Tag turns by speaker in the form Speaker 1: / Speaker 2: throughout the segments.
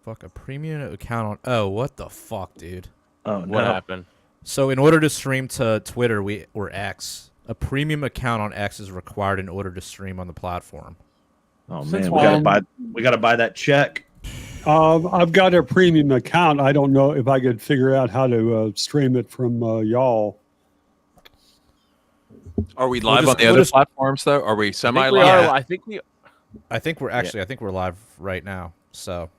Speaker 1: Fuck, a premium account on... Oh, what the fuck, dude?
Speaker 2: Oh, no.
Speaker 3: What happened?
Speaker 1: So in order to stream to Twitter or X, a premium account on X is required in order to stream on the platform.
Speaker 2: Oh,
Speaker 4: Since
Speaker 2: man. We gotta buy that check.
Speaker 4: I've got a premium account. I don't know if I could figure out how to stream it from y'all.
Speaker 5: Are we live on the other platforms, though? Are we semi-live?
Speaker 1: I think we're live right now. So...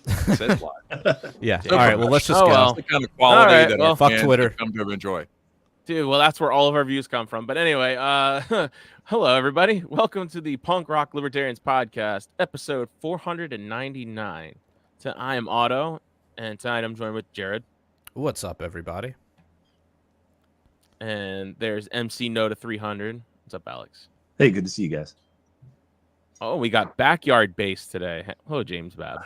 Speaker 5: It says live.
Speaker 1: Yeah. All right. Well, let's just go.
Speaker 5: That's the kind of quality that our
Speaker 1: fuck
Speaker 5: fans
Speaker 1: Twitter.
Speaker 5: come to enjoy.
Speaker 3: Dude, well, that's where all of our views come from. But anyway, hello, everybody. Welcome to the Punk Rock Libertarians Podcast, episode 499. I am Otto, and tonight I'm joined with Jared.
Speaker 1: What's up, everybody?
Speaker 3: And there's MC Noda 300. What's up, Alex?
Speaker 2: Hey, good to see you guys.
Speaker 3: Oh, we got Backyard Bass today. Hello, James Babb.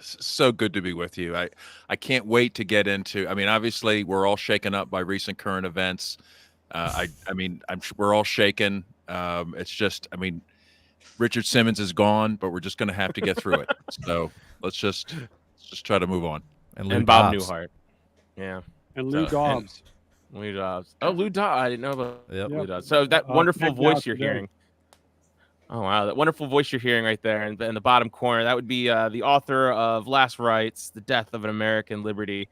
Speaker 5: So good to be with you. I can't wait to get into. I mean, obviously, we're all shaken up by recent current events. We're all shaken. It's just, Richard Simmons is gone, but we're just going to have to get through it. So let's just try to move on.
Speaker 3: And Bob Newhart. Yeah.
Speaker 4: And Lou Dobbs.
Speaker 3: Lou Dobbs. Oh, Lou Dobbs. I didn't know about Lou Dobbs. So that wonderful voice you're hearing. Oh, wow. That wonderful voice you're hearing right there in the bottom corner, that would be the author of Last Rights, The Death of an American Liberty.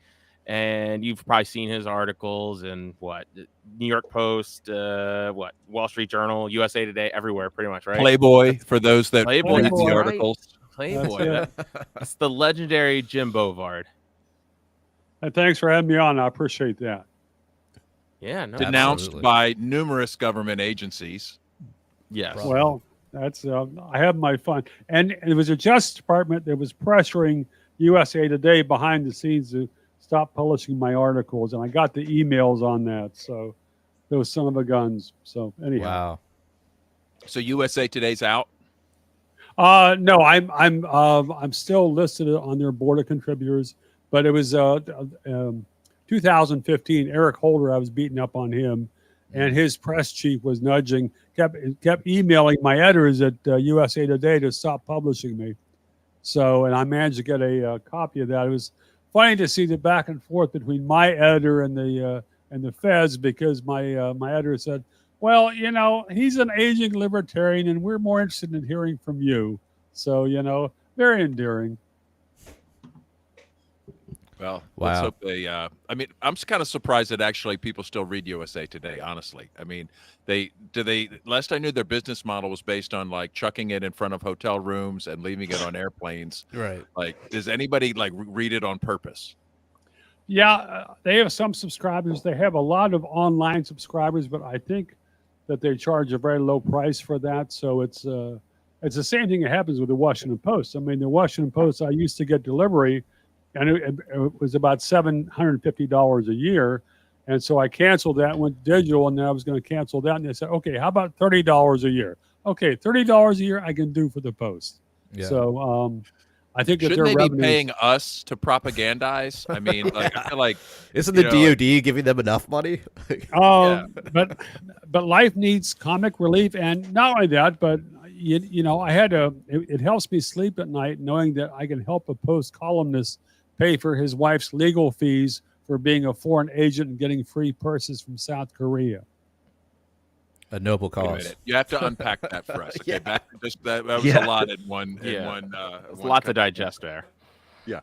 Speaker 3: And you've probably seen his articles in New York Post, Wall Street Journal, USA Today, everywhere, pretty much, right?
Speaker 5: Playboy, for those that read the
Speaker 3: right?
Speaker 5: articles.
Speaker 3: Playboy. That's the legendary Jim Bovard.
Speaker 4: And thanks for having me on. I appreciate that.
Speaker 3: Yeah. No,
Speaker 5: denounced
Speaker 1: absolutely.
Speaker 5: by numerous government agencies.
Speaker 3: Yes.
Speaker 4: Well, that's I have my fun. And it was the Justice Department that was pressuring USA Today behind the scenes to stop publishing my articles, and I got the emails on that. So those son of a guns. So anyhow.
Speaker 1: Wow.
Speaker 5: So USA Today's out.
Speaker 4: No, I'm still listed on their board of contributors, but it was 2015. Eric Holder, I was beating up on him, and his press chief was kept emailing my editors at USA Today to stop publishing me. So, and I managed to get a copy of that. It was funny to see the back and forth between my editor and the feds, because my editor said, well, he's an aging libertarian and we're more interested in hearing from you. So, very endearing.
Speaker 5: Well,
Speaker 1: wow.
Speaker 5: Let's hope they. I'm kind of surprised that actually people still read USA Today. Honestly, last I knew, their business model was based on like chucking it in front of hotel rooms and leaving it on airplanes.
Speaker 1: Right.
Speaker 5: Like, does anybody read it on purpose?
Speaker 4: Yeah, they have some subscribers. They have a lot of online subscribers, but I think that they charge a very low price for that. So it's the same thing that happens with the Washington Post. The Washington Post, I used to get delivery, and it was about $750 a year. And so I canceled that, went digital, and then I was going to cancel that. And they said, okay, how about $30 a year? Okay, $30 a year I can do for the Post. Yeah. So I think that
Speaker 5: shouldn't they be paying us to propagandize? I feel like
Speaker 1: isn't the DOD giving them enough money?
Speaker 4: But life needs comic relief, and not only that, but it helps me sleep at night knowing that I can help a Post columnist pay for his wife's legal fees for being a foreign agent and getting free purses from South Korea.
Speaker 1: A noble cause.
Speaker 5: You have to unpack that for us. Okay,
Speaker 1: Yeah.
Speaker 5: that was a lot in one.
Speaker 3: It's a lot to digest there.
Speaker 5: Yeah.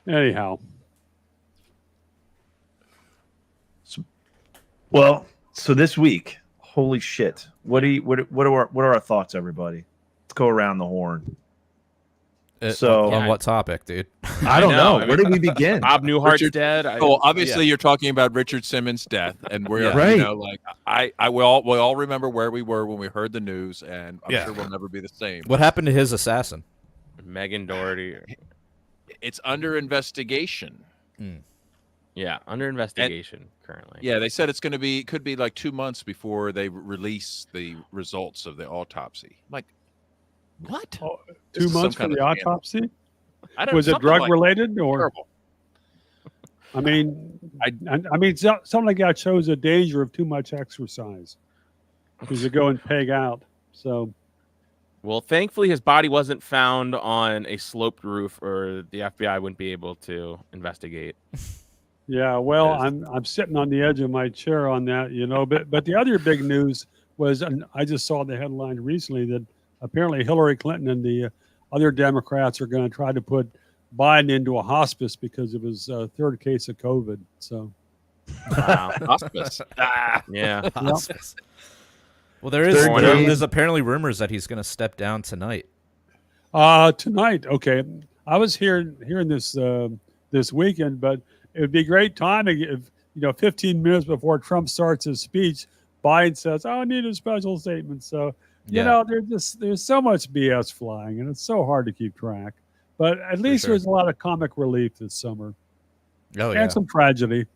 Speaker 4: Anyhow.
Speaker 2: So this week, holy shit! What are our thoughts, everybody? Let's go around the horn.
Speaker 1: On what topic, dude?
Speaker 2: I don't know. Where did we begin?
Speaker 3: Bob Newhart's dead.
Speaker 5: Obviously, you're talking about Richard Simmons' death, and we're we all remember where we were when we heard the news, and I'm sure we'll never be the same.
Speaker 1: What happened to his assassin?
Speaker 3: Megan Doherty.
Speaker 5: It's under investigation.
Speaker 3: Yeah, under investigation currently.
Speaker 5: Yeah, they said could be like 2 months before they release the results of the autopsy. Like, what?
Speaker 4: 2 months for the autopsy?
Speaker 3: Was
Speaker 4: it drug related or?
Speaker 5: Terrible.
Speaker 4: Something like that shows the danger of too much exercise because you go and peg out. So
Speaker 3: Well, thankfully, his body wasn't found on a sloped roof, or the FBI wouldn't be able to investigate.
Speaker 4: Yeah, well, I'm sitting on the edge of my chair on that, But the other big news was, and I just saw the headline recently that apparently Hillary Clinton and the other Democrats are going to try to put Biden into a hospice because of his third case of COVID. So,
Speaker 3: wow,
Speaker 5: Hospice.
Speaker 3: Yeah.
Speaker 1: Hospice. Well, there's apparently rumors that he's going to step down tonight.
Speaker 4: Tonight, okay. I was hearing this this weekend, but it would be great timing if 15 minutes before Trump starts his speech, Biden says, "Oh, I need a special statement." So there's so much BS flying, and it's so hard to keep track. But at least there's a lot of comic relief this summer.
Speaker 1: Oh,
Speaker 4: and some tragedy.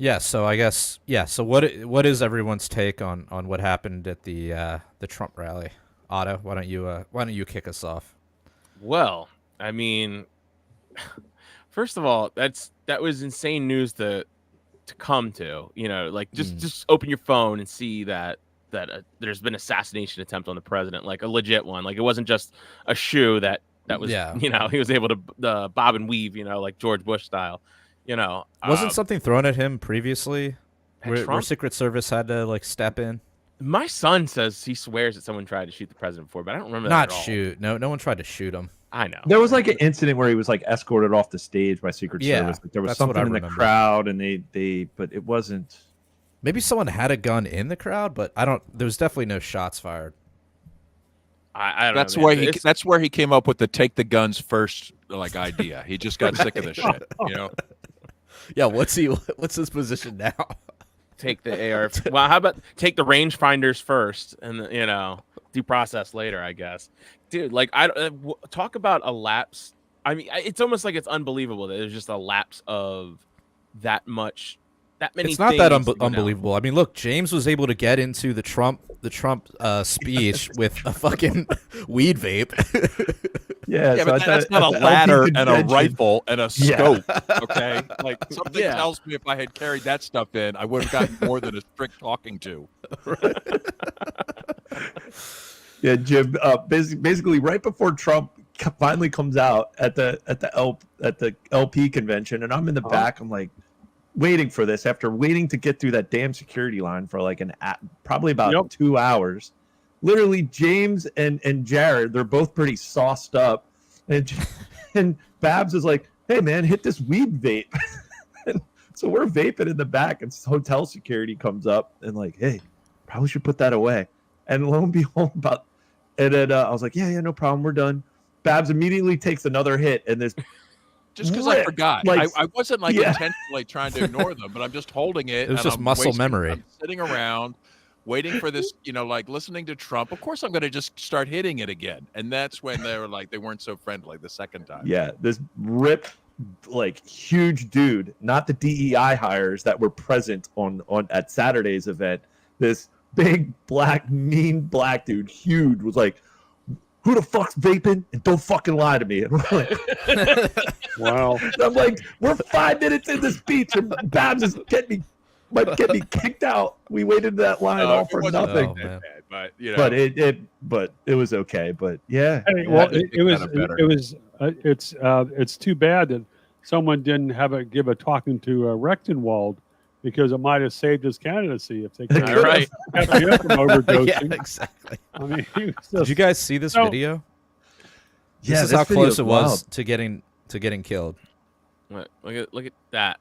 Speaker 1: Yeah, so I guess So what is everyone's take on what happened at the Trump rally? Otto, why don't you kick us off?
Speaker 3: Well, I mean, first of all, that was insane news to come to. Just open your phone and see that there's been assassination attempt on the president, like a legit one. Like it wasn't just a shoe that was he was able to bob and weave, like George Bush style.
Speaker 1: Wasn't something thrown at him previously where Secret Service had to step in?
Speaker 3: My son says he swears that someone tried to shoot the president before, but I don't remember
Speaker 1: that
Speaker 3: at all.
Speaker 1: Shoot. No one tried to shoot him.
Speaker 3: I know.
Speaker 2: There was an incident where he was escorted off the stage by Secret Service. There was something in the crowd, and but it wasn't.
Speaker 1: Maybe someone had a gun in the crowd, but there was definitely no shots fired.
Speaker 3: I don't
Speaker 5: know. That's where he came up with the take the guns first idea. He just got sick of this shit,
Speaker 1: Yeah, what's his position now?
Speaker 3: Take the AR. Well, how about take the rangefinders first, and due process later, I guess. Dude, talk about a lapse. I mean, it's almost like it's unbelievable that there's just a lapse of that many.
Speaker 1: It's not that unbelievable. I mean, look, James was able to get into the Trump speech with a fucking weed vape.
Speaker 5: Yeah, but that's not a ladder and a rifle and a scope. Okay, something tells me if I had carried that stuff in, I would have gotten more than a strict talking to.
Speaker 2: Yeah, Jim. Basically, right before Trump finally comes out at the LP convention, and I'm in the back. I'm waiting for this after waiting to get through that damn security line for probably about 2 hours. Literally, James and Jared, they're both pretty sauced up, and Babs is like, "Hey man, hit this weed vape." So we're vaping in the back, and hotel security comes up and "Hey, probably should put that away." And lo and behold, I was like, "Yeah, no problem, we're done." Babs immediately takes another hit, and this.
Speaker 5: Just because I forgot. I wasn't intentionally trying to ignore them, but I'm just holding it.
Speaker 1: It was just muscle memory.
Speaker 5: I'm sitting around waiting for this, listening to Trump. Of course, I'm going to just start hitting it again. And that's when they were they weren't so friendly the second time.
Speaker 2: Yeah, this ripped, huge dude, not the DEI hires that were present on at Saturday's event. This big, mean black dude, huge, was like, "Who the fuck's vaping? And don't fucking lie to me." And we're
Speaker 4: wow.
Speaker 2: And I'm we're 5 minutes in this speech, and Babs is might get me kicked out. We waited in that line all for nothing.
Speaker 5: But
Speaker 2: it was okay. But yeah.
Speaker 4: Hey, well, it's too bad that someone didn't give a talking to Rechtenwald, because it might have saved his candidacy if they could have kept him from overdosing.
Speaker 1: Yeah, exactly.
Speaker 4: I mean,
Speaker 1: did you guys see this video?
Speaker 2: Yeah,
Speaker 1: this is how close it was to getting killed.
Speaker 3: Look at that.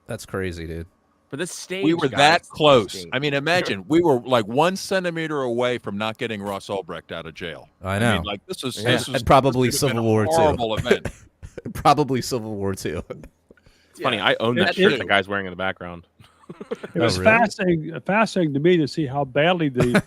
Speaker 1: That's crazy, dude.
Speaker 3: For this stage,
Speaker 5: we were that close. I mean, imagine we were 1 centimeter away from not getting Ross Ulbricht out of jail.
Speaker 1: I know.
Speaker 5: I mean, this was
Speaker 1: probably Civil War II.
Speaker 5: Horrible event.
Speaker 1: Probably Civil War II.
Speaker 3: It's funny. I own that shirt the guy's wearing in the background.
Speaker 4: It was fascinating to me to see how badly the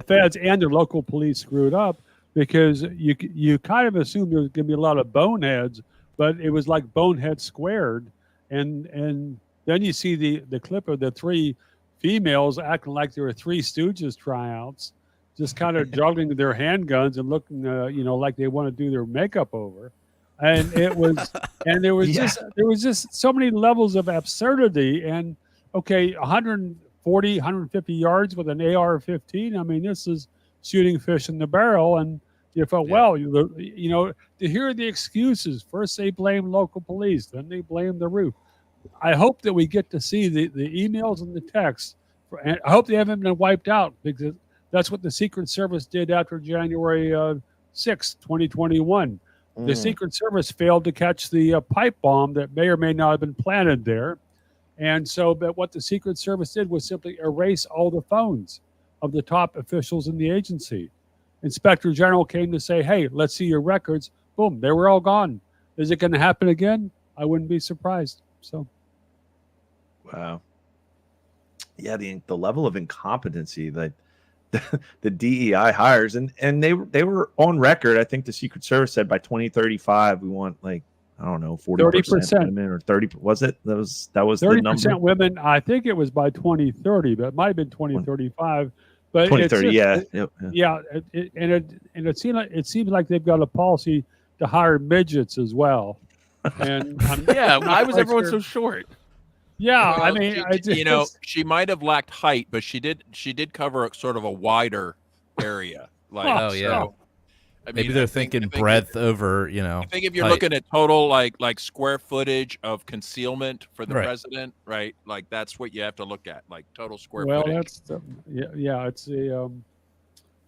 Speaker 4: feds and the local police screwed up, because you kind of assume there's going to be a lot of boneheads, but it was like bonehead squared, and then you see the clip of the 3 females acting like there were 3 Stooges tryouts, just kind of juggling their handguns and looking like they want to do their makeup over. And there was just so many levels of absurdity. And okay, 140 140, 150 yards with an AR-15. I mean, this is shooting fish in the barrel. And you felt, well, you know, to hear the excuses. First they blame local police, then they blame the roof. I hope that we get to see the emails and the texts. And I hope they haven't been wiped out, because that's what the Secret Service did after January 6th, 2021. The Secret Service failed to catch the pipe bomb that may or may not have been planted there. And so, but what the Secret Service did was simply erase all the phones of the top officials in the agency. Inspector General came to say, hey, let's see your records. Boom, they were all gone. Is it going to happen again? I wouldn't be surprised. So,
Speaker 2: wow. Yeah, the level of incompetency that the DEI hires, and they were on record. I think the Secret Service said by 2035 we want, like, I don't know, 40% women, or 30. Was it? That was
Speaker 4: 30% women. I think it was by 2030, but it might have been 2035. But
Speaker 2: 2030,
Speaker 4: it seems like they've got a policy to hire midgets as well. And
Speaker 3: why was everyone so short?
Speaker 4: Yeah,
Speaker 5: well,
Speaker 4: I mean,
Speaker 5: she might have lacked height, but she did cover a sort of a wider area. Like,
Speaker 1: I mean, maybe they're thinking breadth over, you know.
Speaker 5: I think if you're
Speaker 1: height.
Speaker 5: looking at total like square footage of concealment for the president, right? Like that's what you have to look at, like total square footage.
Speaker 4: Well, that's it's a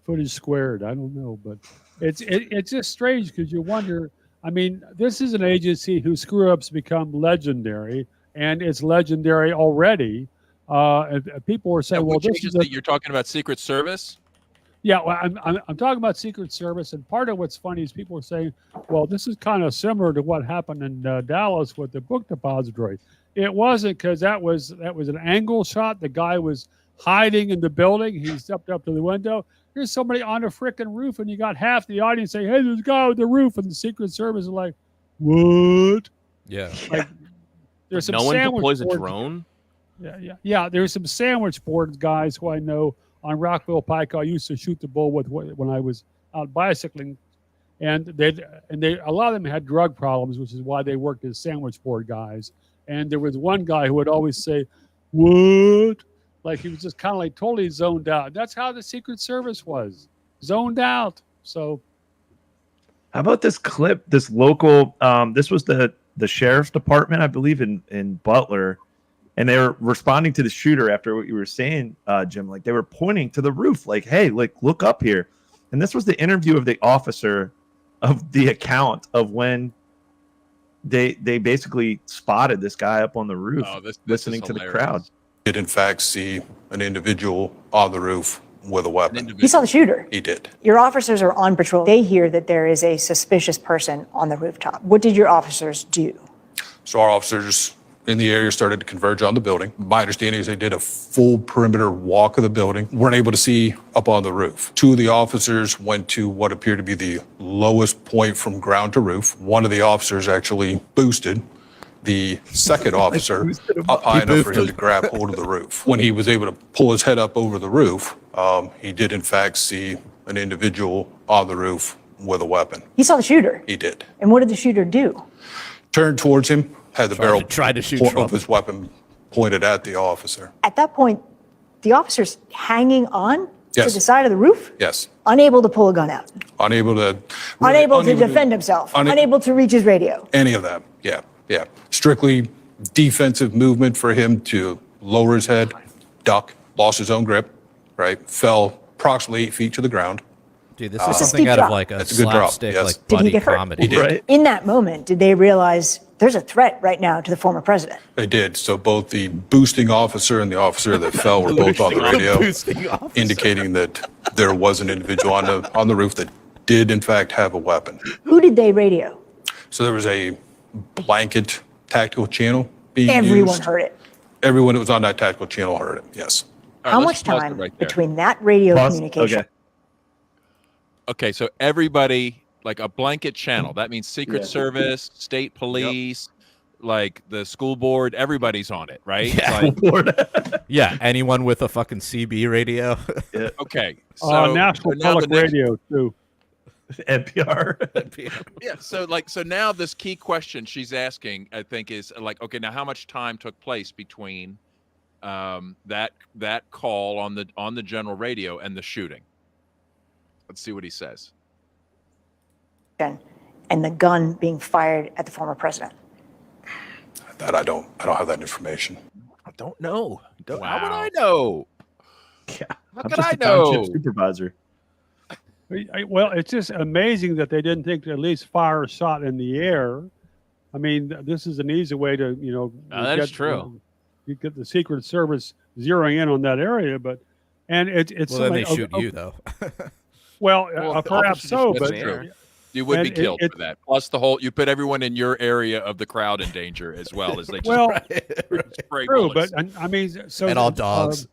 Speaker 4: footage squared. I don't know, but it's just strange, because you wonder. I mean, this is an agency whose screw-ups become legendary. And it's legendary already. And people were saying, "Well, this is
Speaker 5: you're talking about Secret Service."
Speaker 4: Yeah, well, I'm talking about Secret Service, and part of what's funny is people are saying, "Well, this is kind of similar to what happened in Dallas with the book depository." It wasn't, because that was an angle shot. The guy was hiding in the building. He stepped up to the window. Here's somebody on a frickin' roof, and you got half the audience saying, "Hey, there's a guy on the roof," and the Secret Service is like, "What?"
Speaker 1: Yeah.
Speaker 4: Like, there's some
Speaker 3: no one deploys
Speaker 4: board,
Speaker 3: a drone.
Speaker 4: Yeah. There's some sandwich board guys who I know on Rockville Pike. I used to shoot the bull with when I was out bicycling, and they a lot of them had drug problems, which is why they worked as sandwich board guys. And there was one guy who would always say, "What?" Like he was just kind of like totally zoned out. That's how the Secret Service was, zoned out. So,
Speaker 2: how about this clip? This local. This was the sheriff's department, I believe, in Butler, and they were responding to the shooter after what you were saying, Jim. Like they were pointing to the roof, like, "Hey, like look up here." And this was the interview of the officer of the account of when they basically spotted this guy up on the roof, listening to the crowd.
Speaker 6: Did in fact see an individual on the roof with a weapon.
Speaker 7: He saw the shooter.
Speaker 6: He did.
Speaker 7: Your officers are on patrol. They hear that there is a suspicious person on the rooftop. What did your officers do?
Speaker 6: So our officers in the area started to converge on the building. My understanding is they did a full perimeter walk of the building. Weren't able to see up on the roof. Two of the officers went to what appeared to be the lowest point from ground to roof. One of the officers actually boosted the second officer up high enough for him to grab hold of the roof. When he was able to pull his head up over the roof, he did in fact see an individual on the roof with a weapon.
Speaker 7: He saw the shooter.
Speaker 6: He did.
Speaker 7: And what did the shooter do?
Speaker 6: Turned towards him, had the barrel
Speaker 1: tried to shoot
Speaker 6: of his weapon pointed at the officer.
Speaker 7: At that point, the officer's hanging on to
Speaker 6: Yes.
Speaker 7: the side of the roof,
Speaker 6: Yes.
Speaker 7: unable to pull a gun out,
Speaker 6: Unable to
Speaker 7: defend himself, unable to reach his radio.
Speaker 6: any of that. Yeah. Strictly defensive movement for him to lower his head, duck, lost his own grip, right? Fell approximately 8 feet to the ground.
Speaker 1: Dude, this
Speaker 7: It's
Speaker 1: is
Speaker 7: a
Speaker 1: something
Speaker 7: steep
Speaker 1: out of
Speaker 7: drop.
Speaker 1: like a
Speaker 6: That's a good drop,
Speaker 1: slapstick,
Speaker 6: yes.
Speaker 1: like
Speaker 7: Did he
Speaker 1: buddy
Speaker 7: get hurt?
Speaker 1: comedy.
Speaker 6: He did.
Speaker 2: Right.
Speaker 7: In that moment, did they realize there's a threat right now to the former president?
Speaker 6: They did. So both the boosting officer and the officer that fell were both on the radio, indicating that there was an individual on the roof that did in fact have a weapon.
Speaker 7: Who did they radio?
Speaker 6: So there was a blanket tactical channel being
Speaker 7: Everyone
Speaker 6: used.
Speaker 7: heard it.
Speaker 6: Everyone that was on that tactical channel heard it. Yes.
Speaker 3: All right,
Speaker 7: How
Speaker 3: let's
Speaker 7: much
Speaker 3: pause it
Speaker 7: time
Speaker 3: right there.
Speaker 7: between that radio
Speaker 2: Pause.
Speaker 7: communication?
Speaker 2: Okay.
Speaker 3: Okay, so everybody, like a blanket channel. That means Secret Service, state police, like the school board. Everybody's on it, right?
Speaker 1: Yeah.
Speaker 3: Like,
Speaker 1: Yeah, anyone with a fucking CB radio.
Speaker 3: okay. So
Speaker 4: National
Speaker 3: now
Speaker 4: Public
Speaker 3: the next-
Speaker 4: Radio too.
Speaker 2: NPR.
Speaker 3: Yeah. So now this key question she's asking, I think, is like, okay, now how much time took place between
Speaker 5: that call on the general radio and the shooting. Let's see what he says.
Speaker 7: And the gun being fired at the former president.
Speaker 6: That I don't have that information.
Speaker 5: I don't know. How would
Speaker 3: Wow.
Speaker 5: I know?
Speaker 2: Yeah,
Speaker 5: How
Speaker 2: I'm
Speaker 5: could
Speaker 2: just
Speaker 5: I
Speaker 2: a township
Speaker 5: know?
Speaker 2: supervisor.
Speaker 4: Well, it's just amazing that they didn't think to at least fire a shot in the air. I mean, this is an easy way to,
Speaker 3: that is true.
Speaker 4: You get the Secret Service zeroing in on that area, and it's
Speaker 1: Well, then
Speaker 4: something-
Speaker 1: they shoot you though.
Speaker 4: Well,
Speaker 3: Well,
Speaker 4: perhaps
Speaker 3: officers
Speaker 4: so,
Speaker 3: just
Speaker 4: but
Speaker 3: wasn't there.
Speaker 5: You would be
Speaker 4: And
Speaker 5: killed for that. Plus, you put everyone in your area of the crowd in danger as well as they just
Speaker 4: well,
Speaker 5: spray
Speaker 4: true,
Speaker 5: bullets.
Speaker 4: but I mean, so
Speaker 1: And all dogs.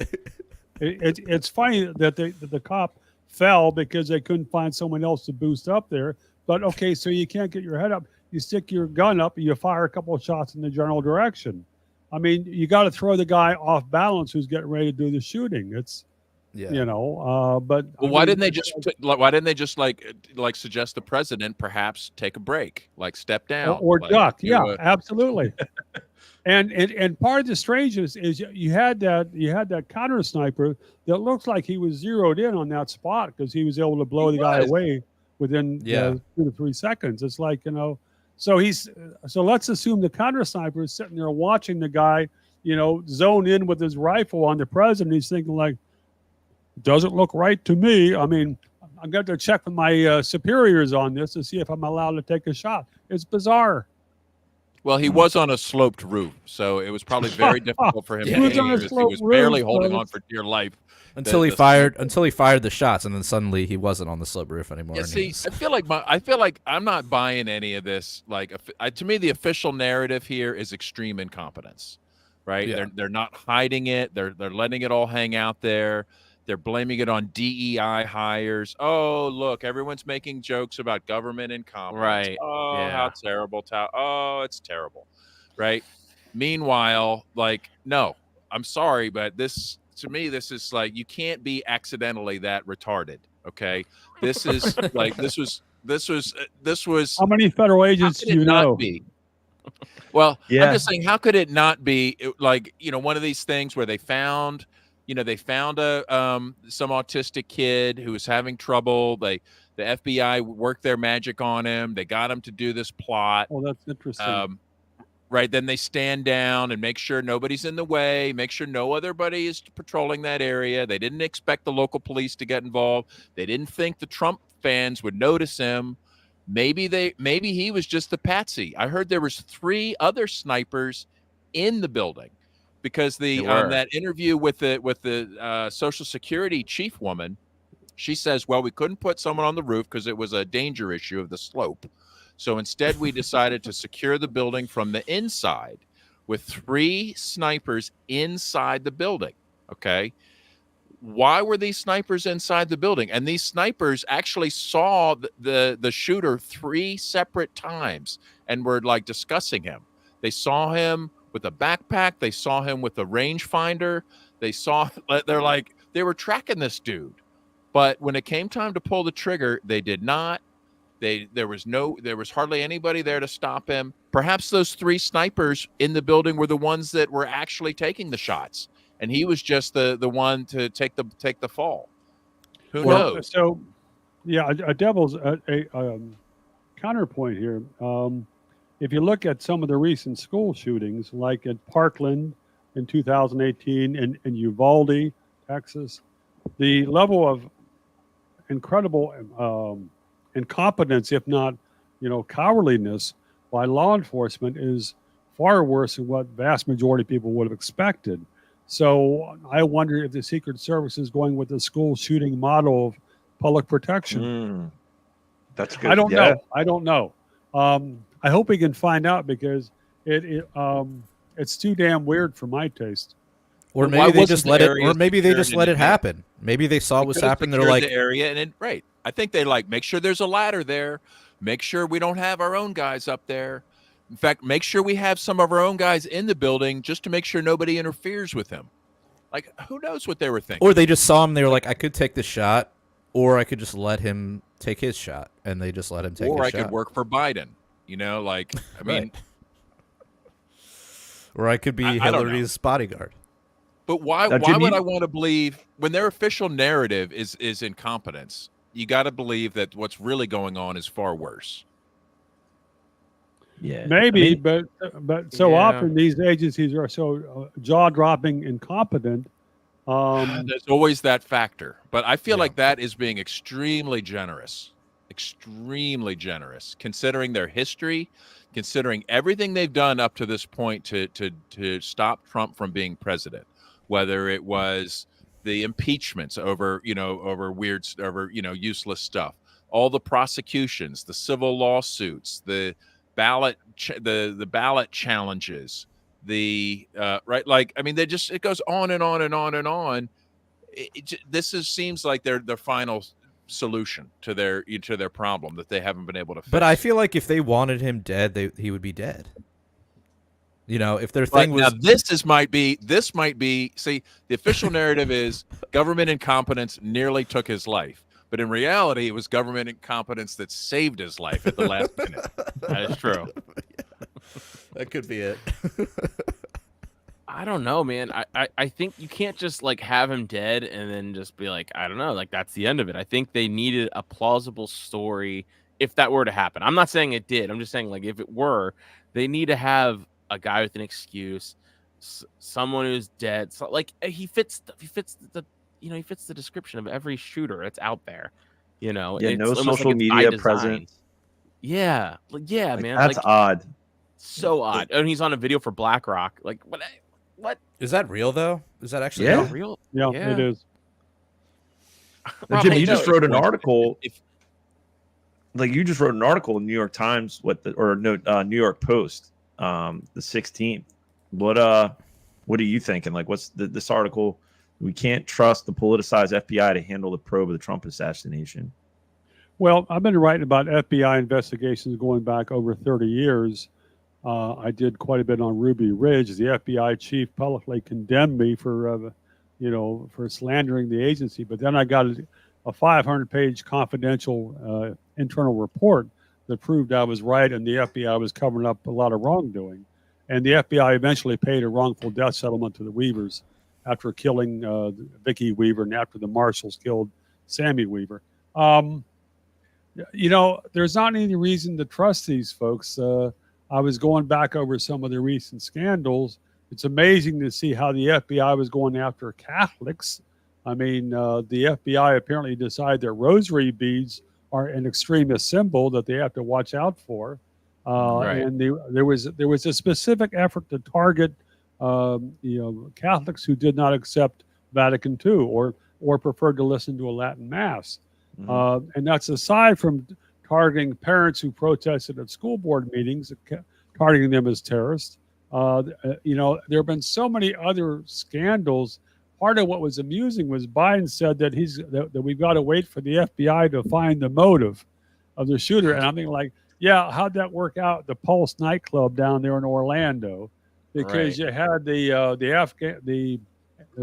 Speaker 4: It's funny that the cop fell because they couldn't find someone else to boost up there. But okay, so you can't get your head up. You stick your gun up and you fire a couple of shots in the general direction. I mean, you got to throw the guy off balance who's getting ready to do the shooting. It's
Speaker 1: Yeah.
Speaker 4: but
Speaker 5: Well, why didn't they just like suggest the president perhaps take a break, like step down
Speaker 4: or
Speaker 5: like,
Speaker 4: duck?
Speaker 5: do
Speaker 4: Yeah,
Speaker 5: a-
Speaker 4: absolutely. And part of the strangeness is you had that counter sniper that looks like he was zeroed in on that spot because he was able to blow the guy away within 2 to 3 seconds. It's like, so let's assume the counter sniper is sitting there watching the guy, zone in with his rifle on the president. He's thinking like, doesn't look right to me. I mean, I'm going to check with my superiors on this to see if I'm allowed to take a shot. It's bizarre.
Speaker 5: Well, he was on a sloped roof, so it was probably very difficult for him
Speaker 1: He
Speaker 5: to
Speaker 1: was
Speaker 5: aim
Speaker 1: on a
Speaker 5: because he was barely
Speaker 4: roof,
Speaker 5: holding
Speaker 4: but
Speaker 5: on for dear life.
Speaker 1: Until he fired the shots, and then suddenly he wasn't on the slip roof anymore.
Speaker 5: Yeah,
Speaker 1: and
Speaker 5: see, I feel like I'm not buying any of this. Like, to me, the official narrative here is extreme incompetence, right?
Speaker 1: Yeah.
Speaker 5: They're not hiding it. They're letting it all hang out there. They're blaming it on DEI hires. Oh, look, everyone's making jokes about government incompetence.
Speaker 3: Right.
Speaker 5: Oh,
Speaker 3: Yeah.
Speaker 5: how terrible. Oh, it's terrible. Right. Meanwhile, like, no, I'm sorry, but to me, this is like, you can't be accidentally that retarded. Okay. This is like, this was.
Speaker 4: How many federal agents do you know?
Speaker 5: Be? Well,
Speaker 2: Yeah.
Speaker 5: I'm just saying, how could it not be like, one of these things where they found a some autistic kid who was having trouble. The FBI worked their magic on him. They got him to do this plot.
Speaker 4: Oh, that's interesting.
Speaker 5: Right. Then they stand down and make sure nobody's in the way, make sure no other buddy is patrolling that area. They didn't expect the local police to get involved. They didn't think the Trump fans would notice him. Maybe he was just the patsy. I heard there was 3 other snipers in the building because that interview with the Social Security chief woman, she says, well, we couldn't put someone on the roof because it was a danger issue of the slope. So instead, we decided to secure the building from the inside with 3 snipers inside the building. Okay. Why were these snipers inside the building? And these snipers actually saw the shooter 3 separate times and were like discussing him. They saw him with a backpack. They saw him with a rangefinder. They were tracking this dude. But when it came time to pull the trigger, they did not. There was hardly anybody there to stop him. Perhaps those 3 snipers in the building were the ones that were actually taking the shots, and he was just the one to take the fall. Who knows?
Speaker 4: So, yeah, a devil's counterpoint here. If you look at some of the recent school shootings, like at Parkland in 2018 and in Uvalde, Texas, the level of incredible incompetence, if not, cowardliness by law enforcement is far worse than what vast majority of people would have expected. So I wonder if the Secret Service is going with the school shooting model of public protection.
Speaker 2: That's good.
Speaker 4: I don't know. I don't know. I hope we can find out because it's too damn weird for my taste.
Speaker 1: Or
Speaker 5: Why
Speaker 1: maybe they
Speaker 5: wasn't
Speaker 1: just
Speaker 5: the
Speaker 1: let it.
Speaker 5: area
Speaker 1: Or maybe they
Speaker 5: secured
Speaker 1: just
Speaker 5: in
Speaker 1: let it
Speaker 5: advance?
Speaker 1: happen. Maybe they saw what was happening. They're like,
Speaker 5: the area and right. I think they make sure there's a ladder there. Make sure we don't have our own guys up there. In fact, make sure we have some of our own guys in the building just to make sure nobody interferes with him. Like, who knows what they were thinking?
Speaker 1: or they just saw him. They were like, I could take the shot, or I could just let him take his shot, and they just let him take.
Speaker 5: Or
Speaker 1: his
Speaker 5: I
Speaker 1: shot.
Speaker 5: could work for Biden. I mean,
Speaker 1: Right. Or I could be
Speaker 5: I don't know.
Speaker 1: Hillary's bodyguard.
Speaker 5: But why
Speaker 2: Jim,
Speaker 5: would I want to believe when their official narrative is incompetence? You got to believe that what's really going on is far worse.
Speaker 2: Yeah,
Speaker 4: Maybe, but so
Speaker 3: Yeah.
Speaker 4: often these agencies are so jaw-dropping incompetent.
Speaker 5: There's always that factor, but I feel like that is being extremely generous, considering their history, considering everything they've done up to this point to stop Trump from being president, whether it was the impeachments over useless stuff, all the prosecutions, the civil lawsuits, the ballot challenges, right, like, I mean, it goes on and on and on and on. Seems like their final solution to their problem that they haven't been able to fix.
Speaker 1: But I feel like if they wanted him dead, he would be dead. If their thing was,
Speaker 5: now this might be see, the official narrative is government incompetence nearly took his life, but in reality it was government incompetence that saved his life at the last minute.
Speaker 3: That is true.
Speaker 1: That could be it.
Speaker 3: I don't know, man. I think you can't just like have him dead and then just be like, I don't know, like that's the end of it. I think they needed a plausible story if that were to happen. I'm not saying it did. I'm just saying, like, if it were, they need to have a guy with an excuse, someone who's dead. So, like, he fits the description of every shooter that's out there.
Speaker 2: no
Speaker 3: it's
Speaker 2: social media presence.
Speaker 3: Yeah, man.
Speaker 2: That's
Speaker 3: like,
Speaker 2: odd.
Speaker 3: So odd. And he's on a video for BlackRock. Like, what?
Speaker 1: Is that real though? Is that actually
Speaker 2: Yeah.
Speaker 3: Real?
Speaker 4: Yeah, it is.
Speaker 2: Now, Jim, you just wrote an
Speaker 5: If-
Speaker 2: article.
Speaker 5: if-
Speaker 2: You just wrote an article in New York Times, New York Post, the 16th. What are you thinking? Like, what's this article? We can't trust the politicized FBI to handle the probe of the Trump assassination.
Speaker 4: Well, I've been writing about FBI investigations going back over 30 years. I did quite a bit on Ruby Ridge. The FBI chief publicly condemned me for slandering the agency. But then I got a 500-page confidential internal report that proved I was right and the FBI was covering up a lot of wrongdoing. And the FBI eventually paid a wrongful death settlement to the Weavers after killing Vicki Weaver and after the Marshals killed Sammy Weaver. There's not any reason to trust these folks. I was going back over some of the recent scandals. It's amazing to see how the FBI was going after Catholics. I mean, the FBI apparently decided that rosary beads are an extremist symbol that they have to watch out for.
Speaker 3: Right.
Speaker 4: And there was a specific effort to target Catholics who did not accept Vatican II or preferred to listen to a Latin Mass.
Speaker 2: Mm-hmm.
Speaker 4: And that's aside from targeting parents who protested at school board meetings, targeting them as terrorists. There have been so many other scandals. Part of what was amusing was Biden said that that we've got to wait for the FBI to find the motive of the shooter. And I'm thinking, like, yeah, how'd that work out at the Pulse nightclub down there in Orlando? Because you had the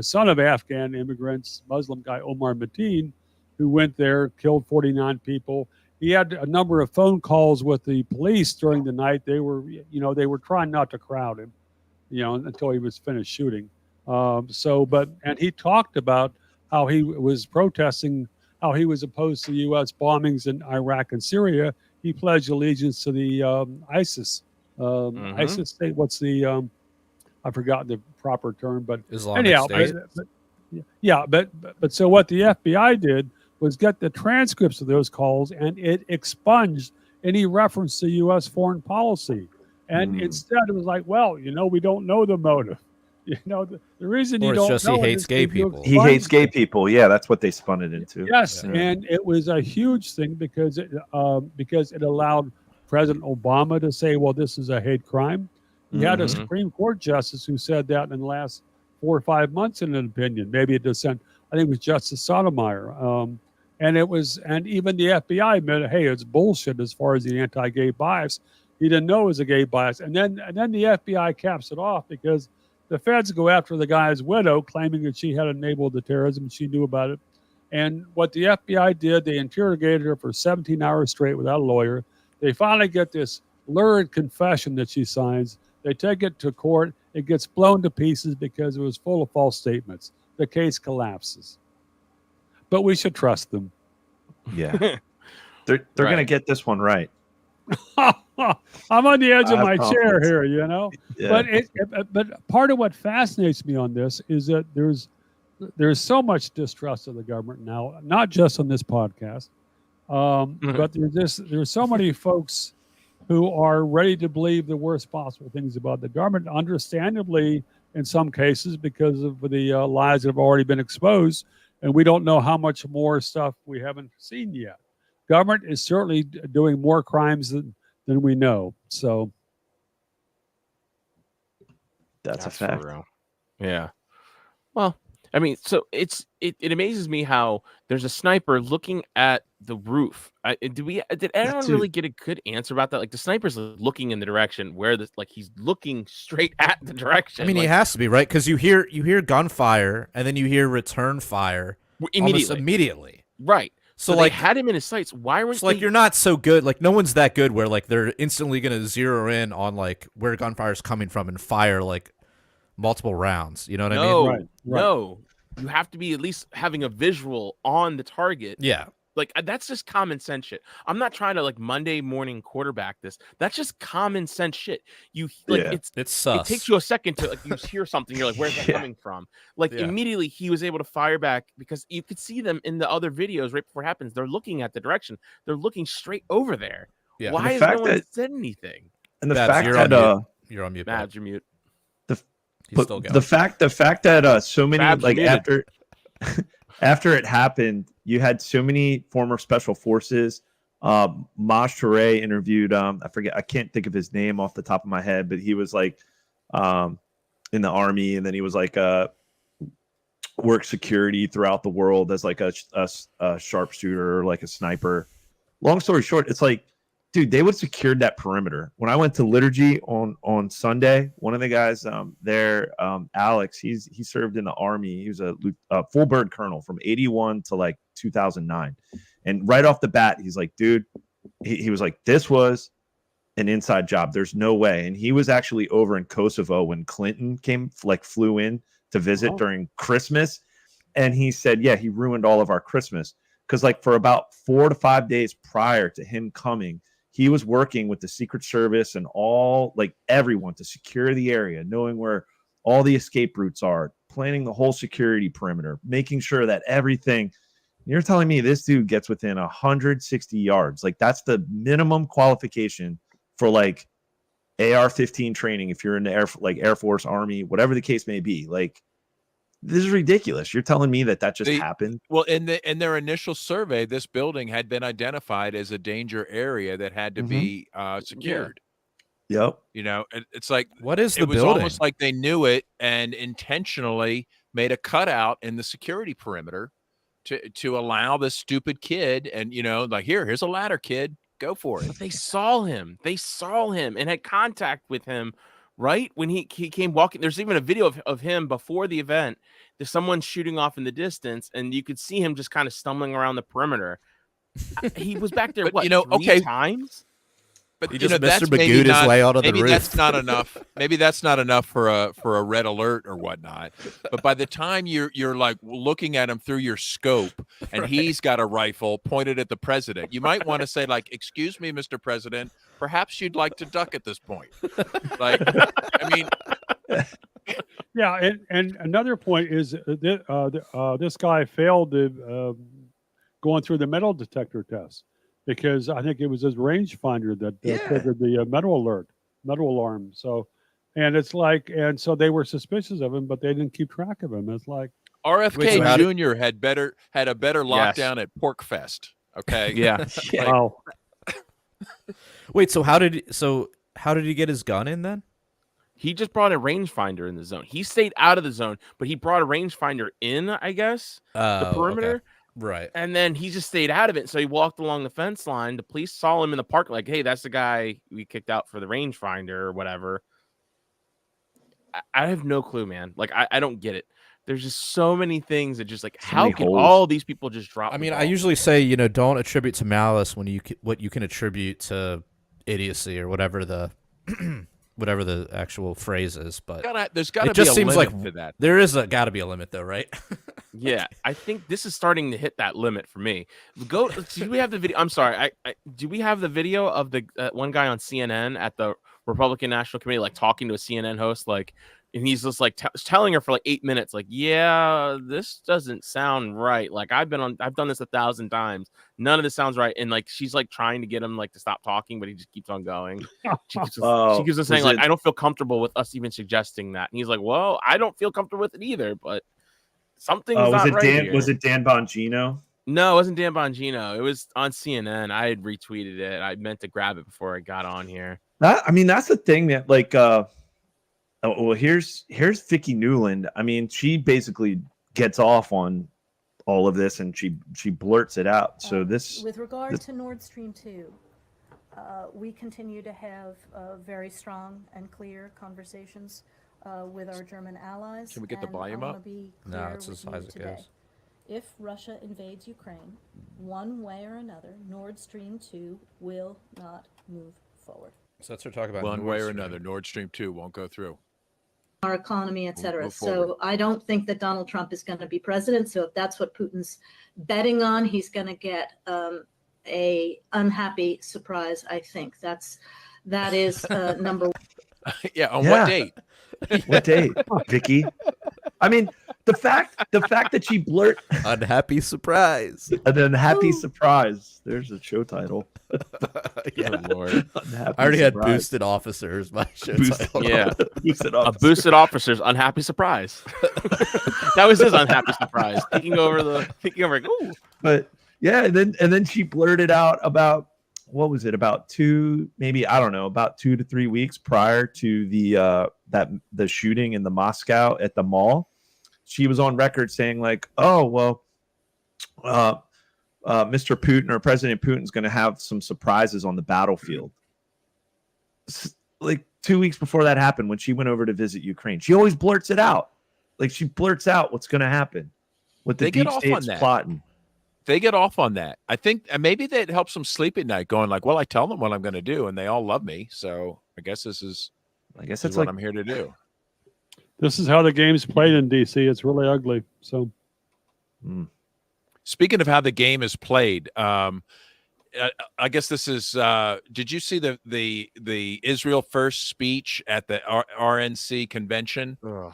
Speaker 4: son of Afghan immigrants, Muslim guy Omar Mateen, who went there, killed 49 people. He had a number of phone calls with the police during the night. They were trying not to crowd him, until he was finished shooting. And he talked about how he was protesting, how he was opposed to U.S. bombings in Iraq and Syria. He pledged allegiance to the ISIS. ISIS state. What's the? I forgot the proper term, but
Speaker 1: Islamic State.
Speaker 4: But so what the FBI did was get the transcripts of those calls, and it expunged any reference to U.S. foreign policy. And instead, it was like, well, we don't know the motive. The reason you don't know
Speaker 1: he hates gay people.
Speaker 2: He hates gay people. Yeah, that's what they spun it into.
Speaker 4: Yes,
Speaker 2: Yeah.
Speaker 4: and it was a huge thing because it allowed President Obama to say, well, this is a hate crime. He had a Supreme Court justice who said that in the last 4 or 5 months in an opinion, maybe a dissent. I think it was Justice Sotomayor. And even the FBI admitted, hey, it's bullshit as far as the anti-gay bias. He didn't know it was a gay bias. And then the FBI caps it off because the feds go after the guy's widow, claiming that she had enabled the terrorism. She knew about it. And what the FBI did, they interrogated her for 17 hours straight without a lawyer. They finally get this lurid confession that she signs. They take it to court. It gets blown to pieces because it was full of false statements. The case collapses. But we should trust them.
Speaker 2: Yeah. They're going to get this one right.
Speaker 4: I'm on the edge of my chair
Speaker 2: confidence.
Speaker 4: here, you know.
Speaker 2: Yeah.
Speaker 4: But part of what fascinates me on this is that there's so much distrust of the government now, not just on this podcast, but there's so many folks who are ready to believe the worst possible things about the government, understandably in some cases because of the lies that have already been exposed, and we don't know how much more stuff we haven't seen yet. Government is certainly doing more crimes than we know. So
Speaker 2: That's a fact.
Speaker 3: for real. Yeah. Well, I mean, so it amazes me how there's a sniper looking at the roof. Did anyone really get a good answer about that? Like the sniper's looking in the direction where he's looking straight at the direction.
Speaker 1: I mean, he has to be, right? Because you hear gunfire and then you hear return fire immediately.
Speaker 3: Right. So
Speaker 1: like,
Speaker 3: they had him in his sights. Why weren't
Speaker 1: you're not so good. Like no one's that good where like they're instantly gonna zero in on like where gunfire is coming from and fire like multiple rounds. You know what I mean?
Speaker 4: Right.
Speaker 3: No. You have to be at least having a visual on the target.
Speaker 1: Yeah.
Speaker 3: Like that's just common sense shit. I'm not trying to like Monday morning quarterback this. That's just common sense shit. It's sus. It takes you a second to like you hear something. You're like, where's that coming from? Like immediately he was able to fire back because you could see them in the other videos right before it happens. They're looking at the direction. They're looking straight over there. Yeah. Why has no one said anything?
Speaker 2: And the fact that
Speaker 1: you're on mute.
Speaker 3: Mads, you're mute.
Speaker 2: The fact that so many
Speaker 3: Babs
Speaker 2: like
Speaker 3: muted.
Speaker 2: after it happened, you had so many former special forces. Maj Touré interviewed I can't think of his name off the top of my head, but he was like in the army, and then he was like worked security throughout the world as like a sharpshooter or like a sniper. Long story short, it's like, dude, they would secured that perimeter. When I went to liturgy on Sunday, one of the guys there, Alex, he served in the army. He was a full bird colonel from 81 to like 2009. And right off the bat, he's like, dude, he was like, this was an inside job. There's no way. And he was actually over in Kosovo when Clinton flew in to visit during Christmas. And he said, yeah, he ruined all of our Christmas. Because like for about 4 to 5 days prior to him coming, he was working with the Secret Service and everyone to secure the area, knowing where all the escape routes are, planning the whole security perimeter, making sure that everything. You're telling me this dude gets within 160 yards. Like that's the minimum qualification for like AR-15 training if you're in the Air Force, Army, whatever the case may be. Like this is ridiculous. You're telling me that just happened?
Speaker 5: Well, in their initial survey, this building had been identified as a danger area that had to be secured.
Speaker 2: Yeah. Yep.
Speaker 5: You know, it's like
Speaker 1: what is the
Speaker 5: it was
Speaker 1: building?
Speaker 5: almost like they knew it and intentionally made a cutout in the security perimeter to allow this stupid kid and like here's a ladder, kid, go for it.
Speaker 3: But they saw him and had contact with him. Right when he came walking, there's even a video of him before the event. There's someone shooting off in the distance, and you could see him just kind of stumbling around the perimeter. He was back there, three times?
Speaker 5: But
Speaker 1: he just Mr. Magooed his way out of the roof.
Speaker 5: Maybe that's not enough. Maybe that's not enough for a red alert or whatnot. But by the time you're like looking at him through your scope, and he's got a rifle pointed at the president, you might want to say like, "Excuse me, Mr. President, perhaps you'd like to duck at this point." Like, I mean,
Speaker 4: yeah. And another point is this guy failed going through the metal detector test. Because I think it was his rangefinder that triggered the metal alarm. So, and it's like, and so they were suspicious of him, but they didn't keep track of him. It's like
Speaker 5: RFK Jr. had a better lockdown at Pork Fest. Okay.
Speaker 3: Yeah.
Speaker 4: Wow.
Speaker 1: Wait. So how did he get his gun in then?
Speaker 3: He just brought a rangefinder in the zone. He stayed out of the zone, but he brought a rangefinder in, I guess, the perimeter.
Speaker 1: Okay. Right.
Speaker 3: And then he just stayed out of it. So he walked along the fence line. The police saw him in the park, like, hey, that's the guy we kicked out for the rangefinder or whatever. I have no clue, man. Like, I don't get it. There's just so many things that just like, how can all these people just drop?
Speaker 1: I mean, I usually say, don't attribute to malice when what you can attribute to idiocy or whatever the whatever the actual phrase is, but
Speaker 5: There's got to
Speaker 1: it
Speaker 5: be
Speaker 1: just
Speaker 5: a
Speaker 1: seems
Speaker 5: limit
Speaker 1: like
Speaker 5: to that.
Speaker 1: there is got to be a limit though, right?
Speaker 3: Yeah, I think this is starting to hit that limit for me. Do we have the video? I'm sorry. Do we have the video of the one guy on CNN at the Republican National Committee, like talking to a CNN host, like, and he's just like telling her for like 8 minutes, like, yeah, this doesn't sound right. Like I've done this 1,000 times. None of this sounds right. And like, she's like trying to get him like to stop talking, but he just keeps on going. She keeps on saying like, I don't feel comfortable with us even suggesting that. And he's like, well, I don't feel comfortable with it either, but something's not right here.
Speaker 2: Was it Dan Bongino?
Speaker 3: No, it wasn't Dan Bongino. It was on CNN. I had retweeted it. I meant to grab it before I got on here.
Speaker 2: That's the thing that like, here's Vicki Newland. I mean, she basically gets off on all of this and she blurts it out. So
Speaker 8: with regard to Nord Stream 2, we continue to have very strong and clear conversations with our German allies.
Speaker 5: Can we get the volume up?
Speaker 1: No, it's as high as it goes.
Speaker 8: If Russia invades Ukraine, one way or another, Nord Stream 2 will not move forward.
Speaker 1: So that's what we're talking about.
Speaker 5: One way or another, Nord Stream 2 won't go through.
Speaker 8: Our economy, et cetera.
Speaker 5: Move forward.
Speaker 8: So I don't think that Donald Trump is going to be president. So if that's what Putin's betting on, he's going to get a unhappy surprise. I think that is number one.
Speaker 5: Yeah. On what date?
Speaker 2: What date, Vicky? I mean, the fact that she blurt
Speaker 1: unhappy surprise.
Speaker 2: An unhappy surprise. There's a show title.
Speaker 1: Yeah,
Speaker 3: oh, Lord.
Speaker 1: I already had boosted officers. My show title.
Speaker 3: Yeah,
Speaker 2: boosted
Speaker 3: a boosted officer's unhappy surprise. That was his unhappy surprise. Thinking over. Ooh.
Speaker 2: But yeah, and then she blurted out about, what was it, about 2 to 3 weeks prior to the shooting in the Moscow at the mall. She was on record saying like, oh, well, Mr. Putin or President Putin's going to have some surprises on the battlefield. Like 2 weeks before that happened, when she went over to visit Ukraine, she always blurts it out. Like she blurts out what's going to happen, what the deep state's plotting.
Speaker 5: They get off on that. I think maybe that helps them sleep at night, going like, well, I tell them what I'm going to do and they all love me. So I guess that's what I'm here to do.
Speaker 4: This is how the game's played in DC. It's really ugly. So,
Speaker 5: Speaking of how the game is played, I guess this is. Did you see the Israel First speech at the RNC convention?
Speaker 3: Ugh.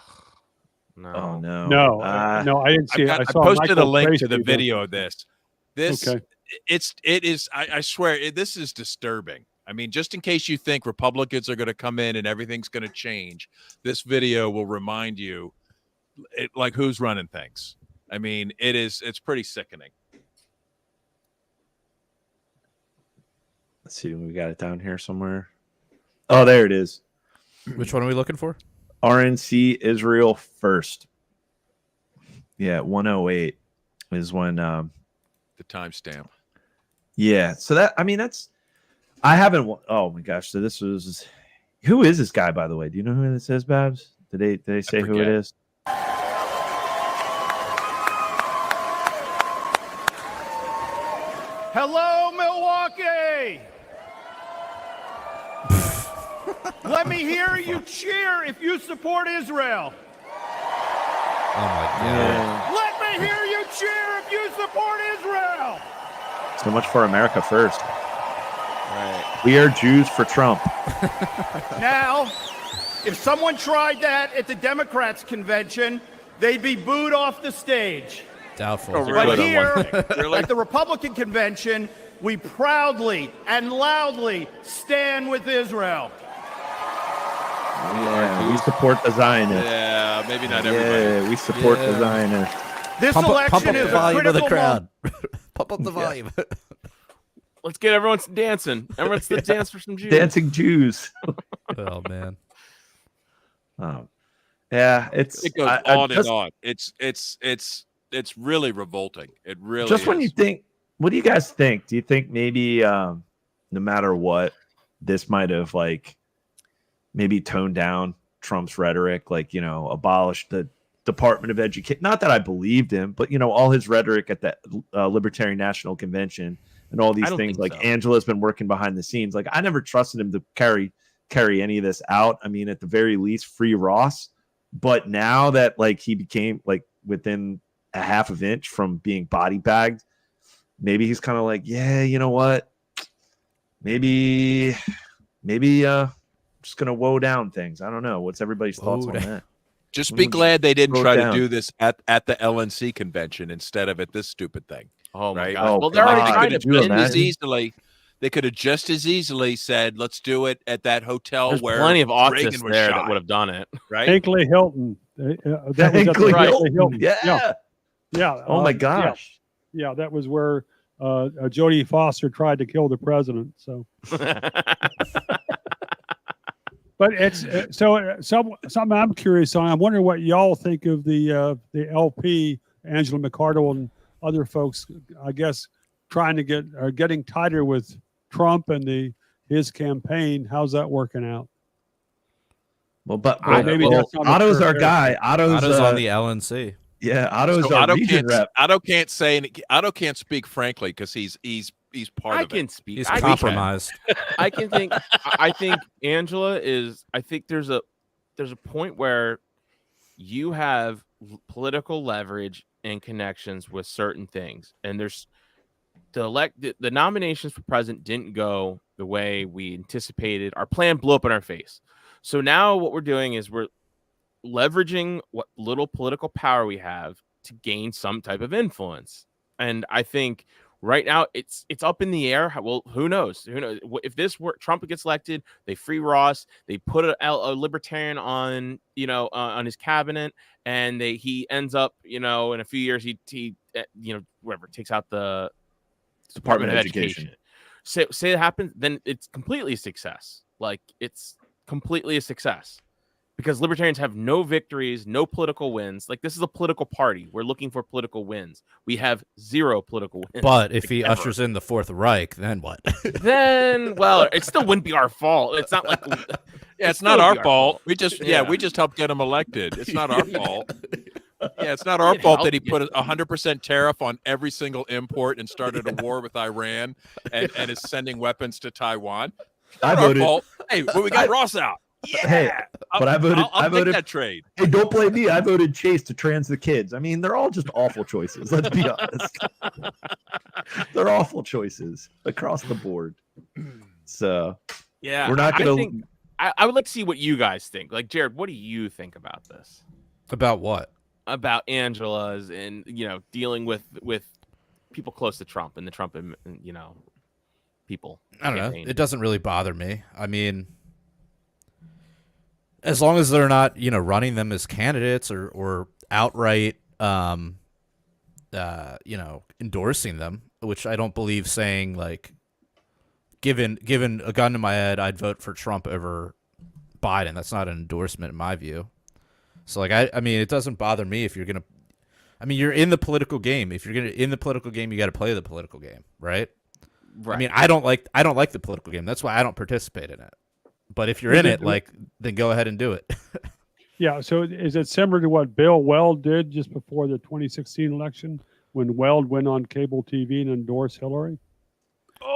Speaker 3: No.
Speaker 2: Oh no,
Speaker 4: no, I didn't see it. I
Speaker 5: posted a link to the
Speaker 4: Tracy,
Speaker 5: video of this.
Speaker 4: Okay.
Speaker 5: It is. I swear, this is disturbing. I mean, just in case you think Republicans are going to come in and everything's going to change, this video will remind you, like, who's running things. I mean, it's pretty sickening.
Speaker 2: Let's see, we got it down here somewhere. Oh, there it is.
Speaker 1: Which one are we looking for?
Speaker 2: RNC Israel First. Yeah, 108 is when
Speaker 5: the timestamp.
Speaker 2: Yeah, so that's I haven't. Oh my gosh! So this was. Who is this guy, by the way? Do you know who this is, Babs? Did they say who it is?
Speaker 9: Hello, Milwaukee. Let me hear you cheer if you support Israel.
Speaker 1: Oh my God!
Speaker 9: Let me hear you cheer if you support Israel.
Speaker 2: So much for America first.
Speaker 3: Right.
Speaker 2: We are Jews for Trump.
Speaker 9: Now, if someone tried that at the Democrats' convention, they'd be booed off the stage.
Speaker 1: Doubtful.
Speaker 3: Oh,
Speaker 9: But
Speaker 3: really?
Speaker 9: here,
Speaker 3: Really?
Speaker 9: at the Republican convention, we proudly and loudly stand with Israel.
Speaker 2: Yeah, we support the Zionists.
Speaker 5: Yeah, maybe not everybody.
Speaker 2: Yeah, we support the Zionists.
Speaker 9: This
Speaker 1: Pump
Speaker 9: election
Speaker 1: up
Speaker 9: is
Speaker 1: the
Speaker 9: a
Speaker 1: volume of the
Speaker 9: critical
Speaker 1: crowd. Pump up the volume.
Speaker 3: Let's get everyone dancing. Everyone's dance for some Jews.
Speaker 2: Dancing Jews.
Speaker 1: Oh man.
Speaker 2: Yeah,
Speaker 5: It goes on and on. It's really revolting. It really
Speaker 2: just
Speaker 5: is.
Speaker 2: when you think, what do you guys think? Do you think maybe no matter what, this might have like maybe toned down Trump's rhetoric, like, abolished the Department of Education? Not that I believed him, but all his rhetoric at the Libertarian National Convention and all these things, like
Speaker 3: so.
Speaker 2: Angela's been working behind the scenes. Like, I never trusted him to carry carry any of this out. I mean, at the very least, free Ross. But now that like he became like within a half of inch from being body bagged, maybe he's kind of like, yeah, you know what? Maybe just gonna woe down things. I don't know. What's everybody's thoughts on that?
Speaker 5: Just be glad they didn't try to do this at the LNC convention instead of at this stupid thing.
Speaker 3: Oh my
Speaker 5: right?
Speaker 3: God!
Speaker 2: Oh,
Speaker 3: Well, they're already
Speaker 2: God.
Speaker 3: trying
Speaker 2: Could
Speaker 3: to.
Speaker 2: you
Speaker 5: Just
Speaker 2: imagine?
Speaker 5: as easily, they could have just as easily said, "Let's do it at that hotel
Speaker 3: There's
Speaker 5: where
Speaker 3: plenty of
Speaker 5: Reagan
Speaker 3: autists
Speaker 5: was
Speaker 3: there
Speaker 5: shot."
Speaker 3: that would have done it.
Speaker 5: Right?
Speaker 4: Hinckley Hilton. That was at the
Speaker 2: Hinckley
Speaker 4: Hinckley
Speaker 2: Hilton. Yeah.
Speaker 4: Yeah.
Speaker 2: Oh my gosh.
Speaker 4: Yeah, that was where Jodie Foster tried to kill the president. So, but it's something I'm curious on. I'm wondering what y'all think of the LP, Angela McArdle and other folks. I guess trying to getting tighter with Trump and his campaign. How's that working out?
Speaker 2: Well, but
Speaker 4: maybe that's not a
Speaker 2: Otto's
Speaker 4: fair
Speaker 2: our guy. Otto's
Speaker 1: on the LNC.
Speaker 2: Yeah, Otto's
Speaker 5: So
Speaker 2: our
Speaker 5: Otto
Speaker 2: region rep.
Speaker 5: can't speak frankly because he's part
Speaker 3: I
Speaker 5: of
Speaker 3: can
Speaker 5: it.
Speaker 3: speak.
Speaker 1: He's
Speaker 3: I can-
Speaker 1: compromised.
Speaker 3: I can think. I think Angela is. I think there's a point where you have political leverage and connections with certain things, and there's the nominations for president didn't go the way we anticipated. Our plan blew up in our face. So now what we're doing is we're leveraging what little political power we have to gain some type of influence. And I think right now it's up in the air. Well, who knows? If Trump gets elected, they free Ross, they put a libertarian on, on his cabinet, and he ends up, in a few years, he whatever, takes out the Department of Education. Say it happens, then it's completely a success. Like, it's completely a success. Because libertarians have no victories, no political wins. Like, this is a political party. We're looking for political wins. We have zero political wins.
Speaker 1: But if he ushers in the Fourth Reich, then what?
Speaker 3: Then, well, it still wouldn't be our fault. It's not like
Speaker 5: it's not our fault. We just helped get him elected. It's not our fault. Yeah, it's not our fault that he put 100% tariff on every single import and started a war with Iran and is sending weapons to Taiwan.
Speaker 2: I
Speaker 5: Not our
Speaker 2: voted.
Speaker 5: fault. Hey, but we got Ross out. Yeah,
Speaker 2: Hey, but I voted.
Speaker 5: I'll
Speaker 2: I
Speaker 5: take
Speaker 2: voted
Speaker 5: that trade.
Speaker 2: Hey, don't blame me. I voted Chase to trans the kids. I mean, they're all just awful choices. Let's be honest. They're awful choices across the board. So
Speaker 3: yeah,
Speaker 2: we're not going to.
Speaker 3: I would like to see what you guys think. Like, Jared, what do you think about this?
Speaker 1: About what?
Speaker 3: About Angela's and dealing with people close to Trump and the Trump people.
Speaker 1: I don't know.
Speaker 3: campaign.
Speaker 1: It doesn't really bother me. I mean, as long as they're not, running them as candidates or outright, endorsing them, which I don't believe saying like, given a gun to my head, I'd vote for Trump over Biden. That's not an endorsement in my view. So like, I mean, it doesn't bother me if you're going to, you're in the political game. If you're in the political game, you got to play the political game, right?
Speaker 3: Right.
Speaker 1: I mean, I don't like the political game. That's why I don't participate in it. But if you're in it, then go ahead and do it.
Speaker 4: Yeah. So is it similar to what Bill Weld did just before the 2016 election when Weld went on cable TV and endorsed Hillary?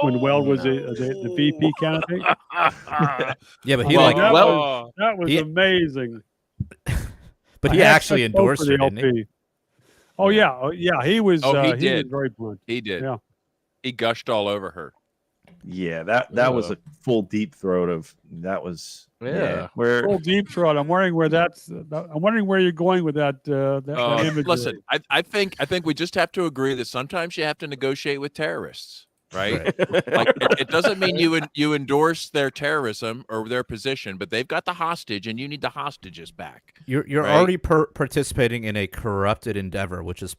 Speaker 4: When Weld was the VP candidate?
Speaker 1: Yeah, but
Speaker 4: that was amazing.
Speaker 1: But he actually endorsed her, didn't he?
Speaker 4: Oh yeah, he was.
Speaker 5: He
Speaker 4: he
Speaker 5: did.
Speaker 4: was very blunt.
Speaker 5: He did.
Speaker 4: Yeah.
Speaker 5: He gushed all over her.
Speaker 2: Yeah, that was a full deep throat of that was.
Speaker 3: Yeah.
Speaker 2: Where
Speaker 4: Full deep throat. I'm wondering where you're going with that. That image.
Speaker 5: Listen, I think we just have to agree that sometimes you have to negotiate with terrorists, right? Like, it doesn't mean you endorse their terrorism or their position, but they've got the hostage, and you need the hostages back.
Speaker 1: You're
Speaker 5: right?
Speaker 1: already participating in a corrupted endeavor, which is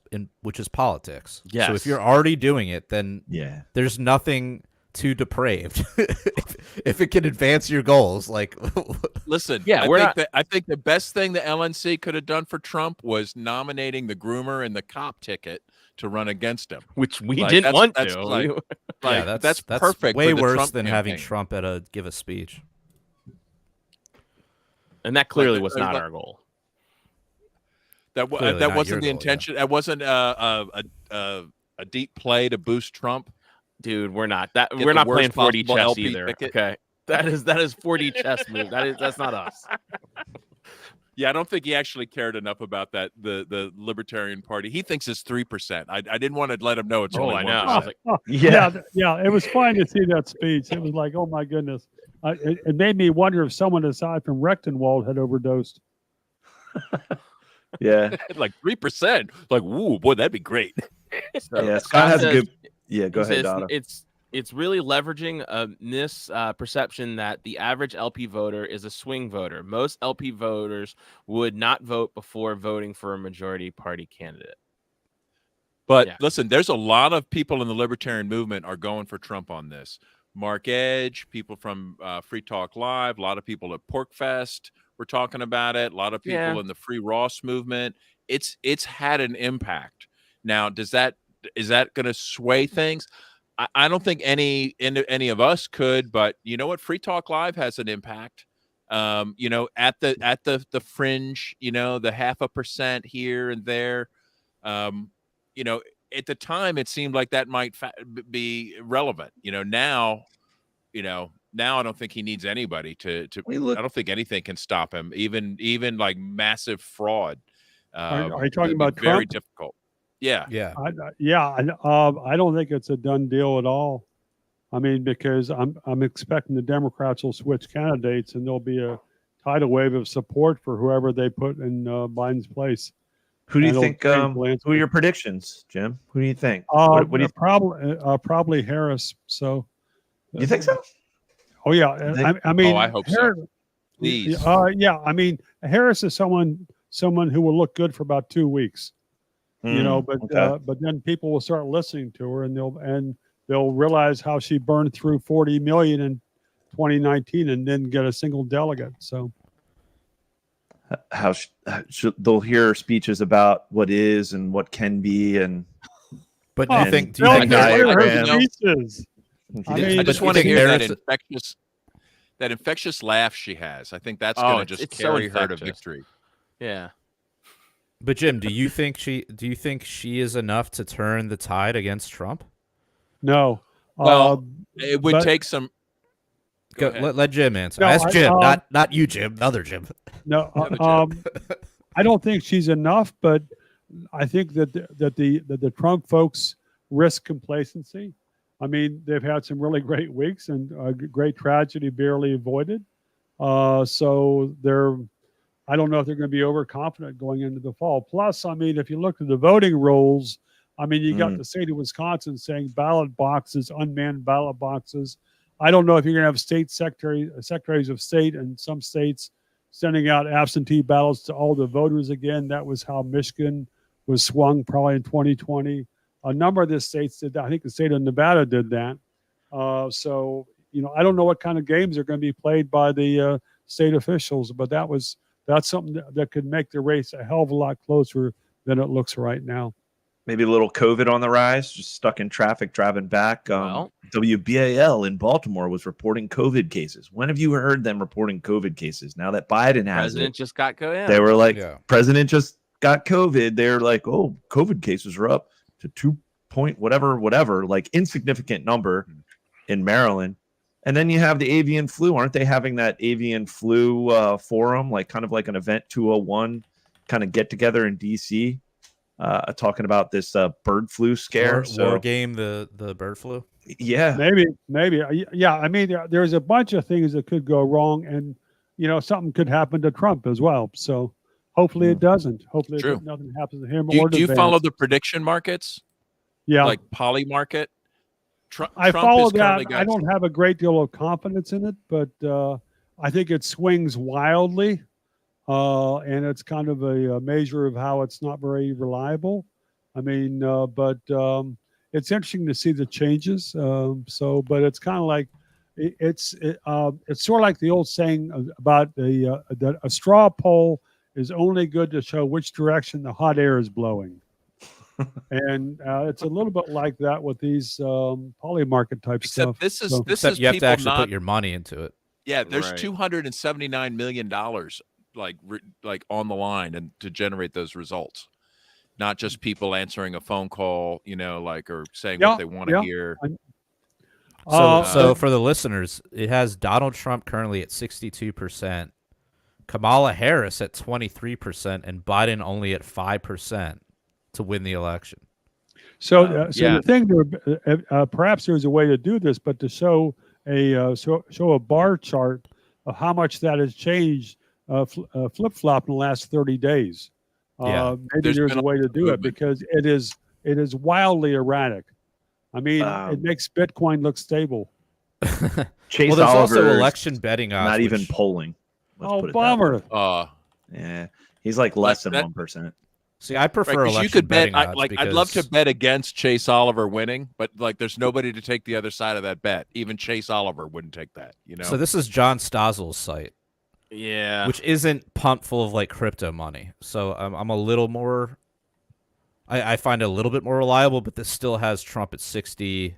Speaker 1: politics.
Speaker 3: Yes.
Speaker 1: So if you're already doing it, then
Speaker 2: there's
Speaker 1: nothing too depraved if it can advance your goals. Like,
Speaker 5: listen, I think the best thing the LNC could have done for Trump was nominating the groomer and the cop ticket to run against him,
Speaker 3: which we didn't want to.
Speaker 5: That's perfect.
Speaker 1: Way
Speaker 5: for the
Speaker 1: worse
Speaker 5: Trump
Speaker 1: than
Speaker 5: campaign.
Speaker 1: having Trump give a speech.
Speaker 3: And that clearly was not our goal.
Speaker 5: That wasn't the intention. That wasn't a deep play to boost Trump.
Speaker 3: Dude, we're not playing 4D chess either. Okay. That is 4D chess move. That's not us.
Speaker 5: Yeah, I don't think he actually cared enough about that. The Libertarian Party. He thinks it's 3%. I didn't want to let him know it's only 1%.
Speaker 3: I know. I was like,
Speaker 4: yeah. It was fun to see that speech. It was like, oh my goodness. It made me wonder if someone aside from Rechtenwald had overdosed.
Speaker 2: Yeah.
Speaker 5: Like 3%. Like, ooh, boy, that'd be great.
Speaker 3: So
Speaker 2: Yeah, Scott has a good. Yeah, go
Speaker 3: he
Speaker 2: ahead,
Speaker 3: says
Speaker 2: Donna.
Speaker 3: it's really leveraging this perception that the average LP voter is a swing voter. Most LP voters would not vote before voting for a majority party candidate.
Speaker 5: But
Speaker 3: Yeah.
Speaker 5: listen, there's a lot of people in the libertarian movement are going for Trump on this. Mark Edge, people from Free Talk Live, a lot of people at PorkFest were talking about it. A lot of people in the Free Ross movement. It's had an impact. Now, is that going to sway things? I don't think any of us could, but you know what? Free Talk Live has an impact. You know, at the fringe, you know, the 0.5% here and there. You know, at the time, it seemed like that might be relevant. You know, now I don't think he needs anybody to. I don't think anything can stop him, even like massive fraud.
Speaker 4: Are you talking about
Speaker 5: very
Speaker 4: Trump?
Speaker 5: difficult? Yeah.
Speaker 4: I don't think it's a done deal at all. I mean, because I'm expecting the Democrats will switch candidates and there'll be a tidal wave of support for whoever they put in Biden's place.
Speaker 2: Who do you think? Who are your predictions, Jim? Who do you think? What do you
Speaker 4: probably Harris. So,
Speaker 2: you think so?
Speaker 4: Oh yeah, I mean,
Speaker 5: I hope
Speaker 4: Harris,
Speaker 5: so. Please.
Speaker 4: Yeah, I mean, Harris is someone who will look good for about 2 weeks. You know, but then people will start listening to her, and they'll realize how she burned through 40 million in 2019 and didn't get a single delegate. So,
Speaker 2: they'll hear speeches about what is and what can be,
Speaker 1: but do you think
Speaker 4: speeches?
Speaker 5: I just want to hear that infectious laugh she has. I think that's going to just carry her to victory.
Speaker 3: Yeah.
Speaker 1: But Jim, do you think she is enough to turn the tide against Trump?
Speaker 4: No.
Speaker 5: Well, it would take some.
Speaker 1: Let Jim answer.
Speaker 4: No,
Speaker 1: Ask Jim, not you, Jim. The other Jim.
Speaker 4: No, I don't think she's enough, but I think that the Trump folks risk complacency. I mean, they've had some really great weeks and great tragedy barely avoided. So I don't know if they're going to be overconfident going into the fall. Plus, I mean, if you look at the voting rolls, I mean, you got the state of Wisconsin saying ballot boxes, unmanned ballot boxes. I don't know if you're going to have state secretaries of state and some states sending out absentee ballots to all the voters again. That was how Michigan was swung probably in 2020. A number of the states did that. I think the state of Nevada did that. So, you know, I don't know what kind of games are going to be played by the state officials, but that's something that could make the race a hell of a lot closer than it looks right now.
Speaker 2: Maybe a little COVID on the rise, just stuck in traffic driving back. WBAL in Baltimore was reporting COVID cases. When have you heard them reporting COVID cases? Now that Biden has
Speaker 3: President just got COVID.
Speaker 2: They were like, President just got COVID. They're like, oh, COVID cases are up to 2 point whatever, like insignificant number in Maryland. And then you have the avian flu. Aren't they having that avian flu forum, like kind of like an event 201 kind of get together in DC, talking about this bird flu scare?
Speaker 1: War game, the bird flu.
Speaker 2: Yeah,
Speaker 4: maybe. Yeah, I mean, there's a bunch of things that could go wrong, and you know, something could happen to Trump as well. So hopefully it doesn't. Hopefully nothing happens to him.
Speaker 5: Do you follow the prediction markets?
Speaker 4: Yeah,
Speaker 5: like Poly Market.
Speaker 4: I follow that. I don't have a great deal of confidence in it, but I think it swings wildly, and it's kind of a measure of how it's not very reliable. I mean, but it's interesting to see the changes. But it's kind of like it's sort of like the old saying about that a straw poll is only good to show which direction the hot air is blowing. And it's a little bit like that with these poly market type stuff.
Speaker 5: This is
Speaker 1: you have to actually put your money into it.
Speaker 5: Yeah, there's $279 million like on the line and to generate those results, not just people answering a phone call, you know, like or saying what they want to hear.
Speaker 1: So for the listeners, it has Donald Trump currently at 62%, Kamala Harris at 23%, and Biden only at 5% to win the election.
Speaker 4: So the thing, perhaps there's a way to do this, but to show a bar chart of how much that has changed, flip-flop in the last 30 days. Maybe there's a way to do it because it is wildly erratic. I mean, it makes Bitcoin look stable.
Speaker 2: Chase
Speaker 1: there's
Speaker 2: Oliver
Speaker 1: also election betting odds.
Speaker 2: Not even polling.
Speaker 4: Bummer.
Speaker 2: Yeah, he's like less than 1%.
Speaker 1: See, I prefer election
Speaker 5: you could bet.
Speaker 1: betting odds
Speaker 5: I'd love to bet against Chase Oliver winning, but like, there's nobody to take the other side of that bet. Even Chase Oliver wouldn't take that.
Speaker 1: So this is John Stossel's site.
Speaker 3: Yeah.
Speaker 1: Which isn't pumped full of like crypto money. So I'm a little more. I find it a little bit more reliable, but this still has Trump at 60,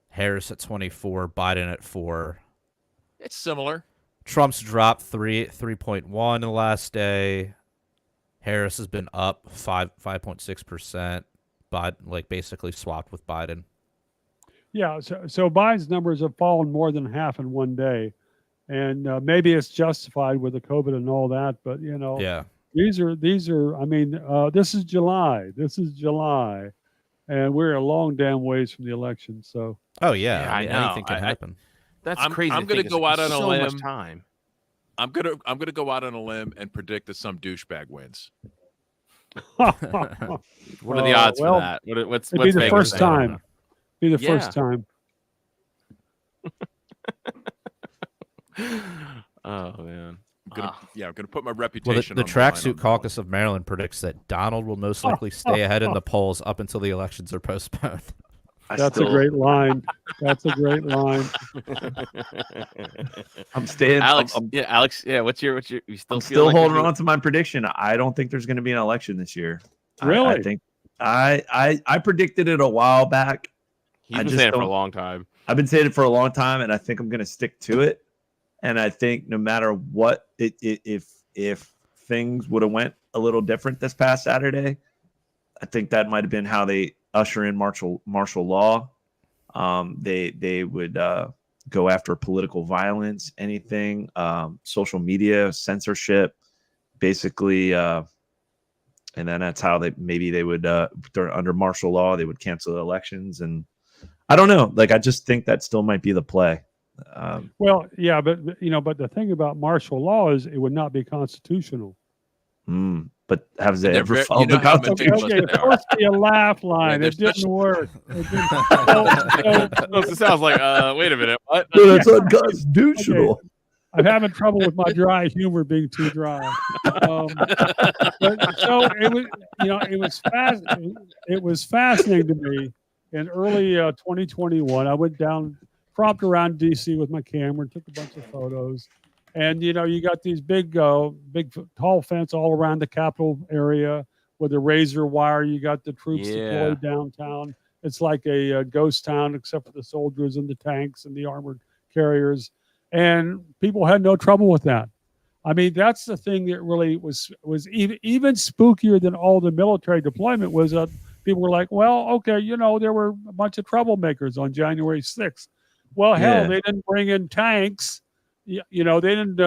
Speaker 1: Harris at 24, Biden at 4.
Speaker 5: It's similar.
Speaker 1: Trump's dropped 3.1 in the last day. Harris has been up 5.6%, but like basically swapped with Biden.
Speaker 4: Yeah, so Biden's numbers have fallen more than half in one day, and maybe it's justified with the COVID and all that. But these are. I mean, this is July. And we're a long damn ways from the election. So.
Speaker 1: Oh yeah,
Speaker 3: I know.
Speaker 1: Anything can happen.
Speaker 3: That's crazy.
Speaker 5: I'm going to go out on a limb.
Speaker 3: Much time.
Speaker 5: I'm gonna go out on a limb and predict that some douchebag wins.
Speaker 3: What are the odds for that? What's
Speaker 4: be the
Speaker 3: Vegas
Speaker 4: first
Speaker 3: saying?
Speaker 4: time? Be the first time.
Speaker 3: Oh man.
Speaker 5: I'm gonna put my reputation.
Speaker 1: Well, the Tracksuit Caucus of Maryland predicts that Donald will most likely stay ahead in the polls up until the elections are postponed.
Speaker 4: That's a great line.
Speaker 2: I'm staying.
Speaker 3: Alex. Alex. Yeah. What's your? You still?
Speaker 2: I'm still holding on to my prediction. I don't think there's going to be an election this year.
Speaker 4: Really?
Speaker 2: I think I predicted it a while back.
Speaker 3: He's been saying it for a long time.
Speaker 2: I've been saying it for a long time, and I think I'm going to stick to it. And I think no matter what, if things would have went a little different this past Saturday, I think that might have been how they usher in martial law. They would go after political violence, anything, social media censorship, basically, and then that's how they would under martial law they would cancel the elections. And I don't know, like I just think that still might be the play.
Speaker 4: Well, yeah, but the thing about martial law is it would not be constitutional.
Speaker 2: But have they ever followed the Constitution?
Speaker 4: Okay, it's supposed to be a laugh line. It didn't work.
Speaker 3: It sounds like, wait a minute, what?
Speaker 2: But it's unconstitutional.
Speaker 4: Okay. I'm having trouble with my dry humor being too dry. So it was fascinating to me. In early 2021, I went down, propped around D.C. with my camera, took a bunch of photos. And, you got these big tall fence all around the Capitol area with a razor wire. You got the troops deployed downtown. It's like a ghost town, except for the soldiers and the tanks and the armored carriers. And people had no trouble with that. I mean, that's the thing that really was even spookier than all the military deployment was that people were like, well, okay, there were a bunch of troublemakers on January 6th. Well, hell, they didn't bring in tanks. They didn't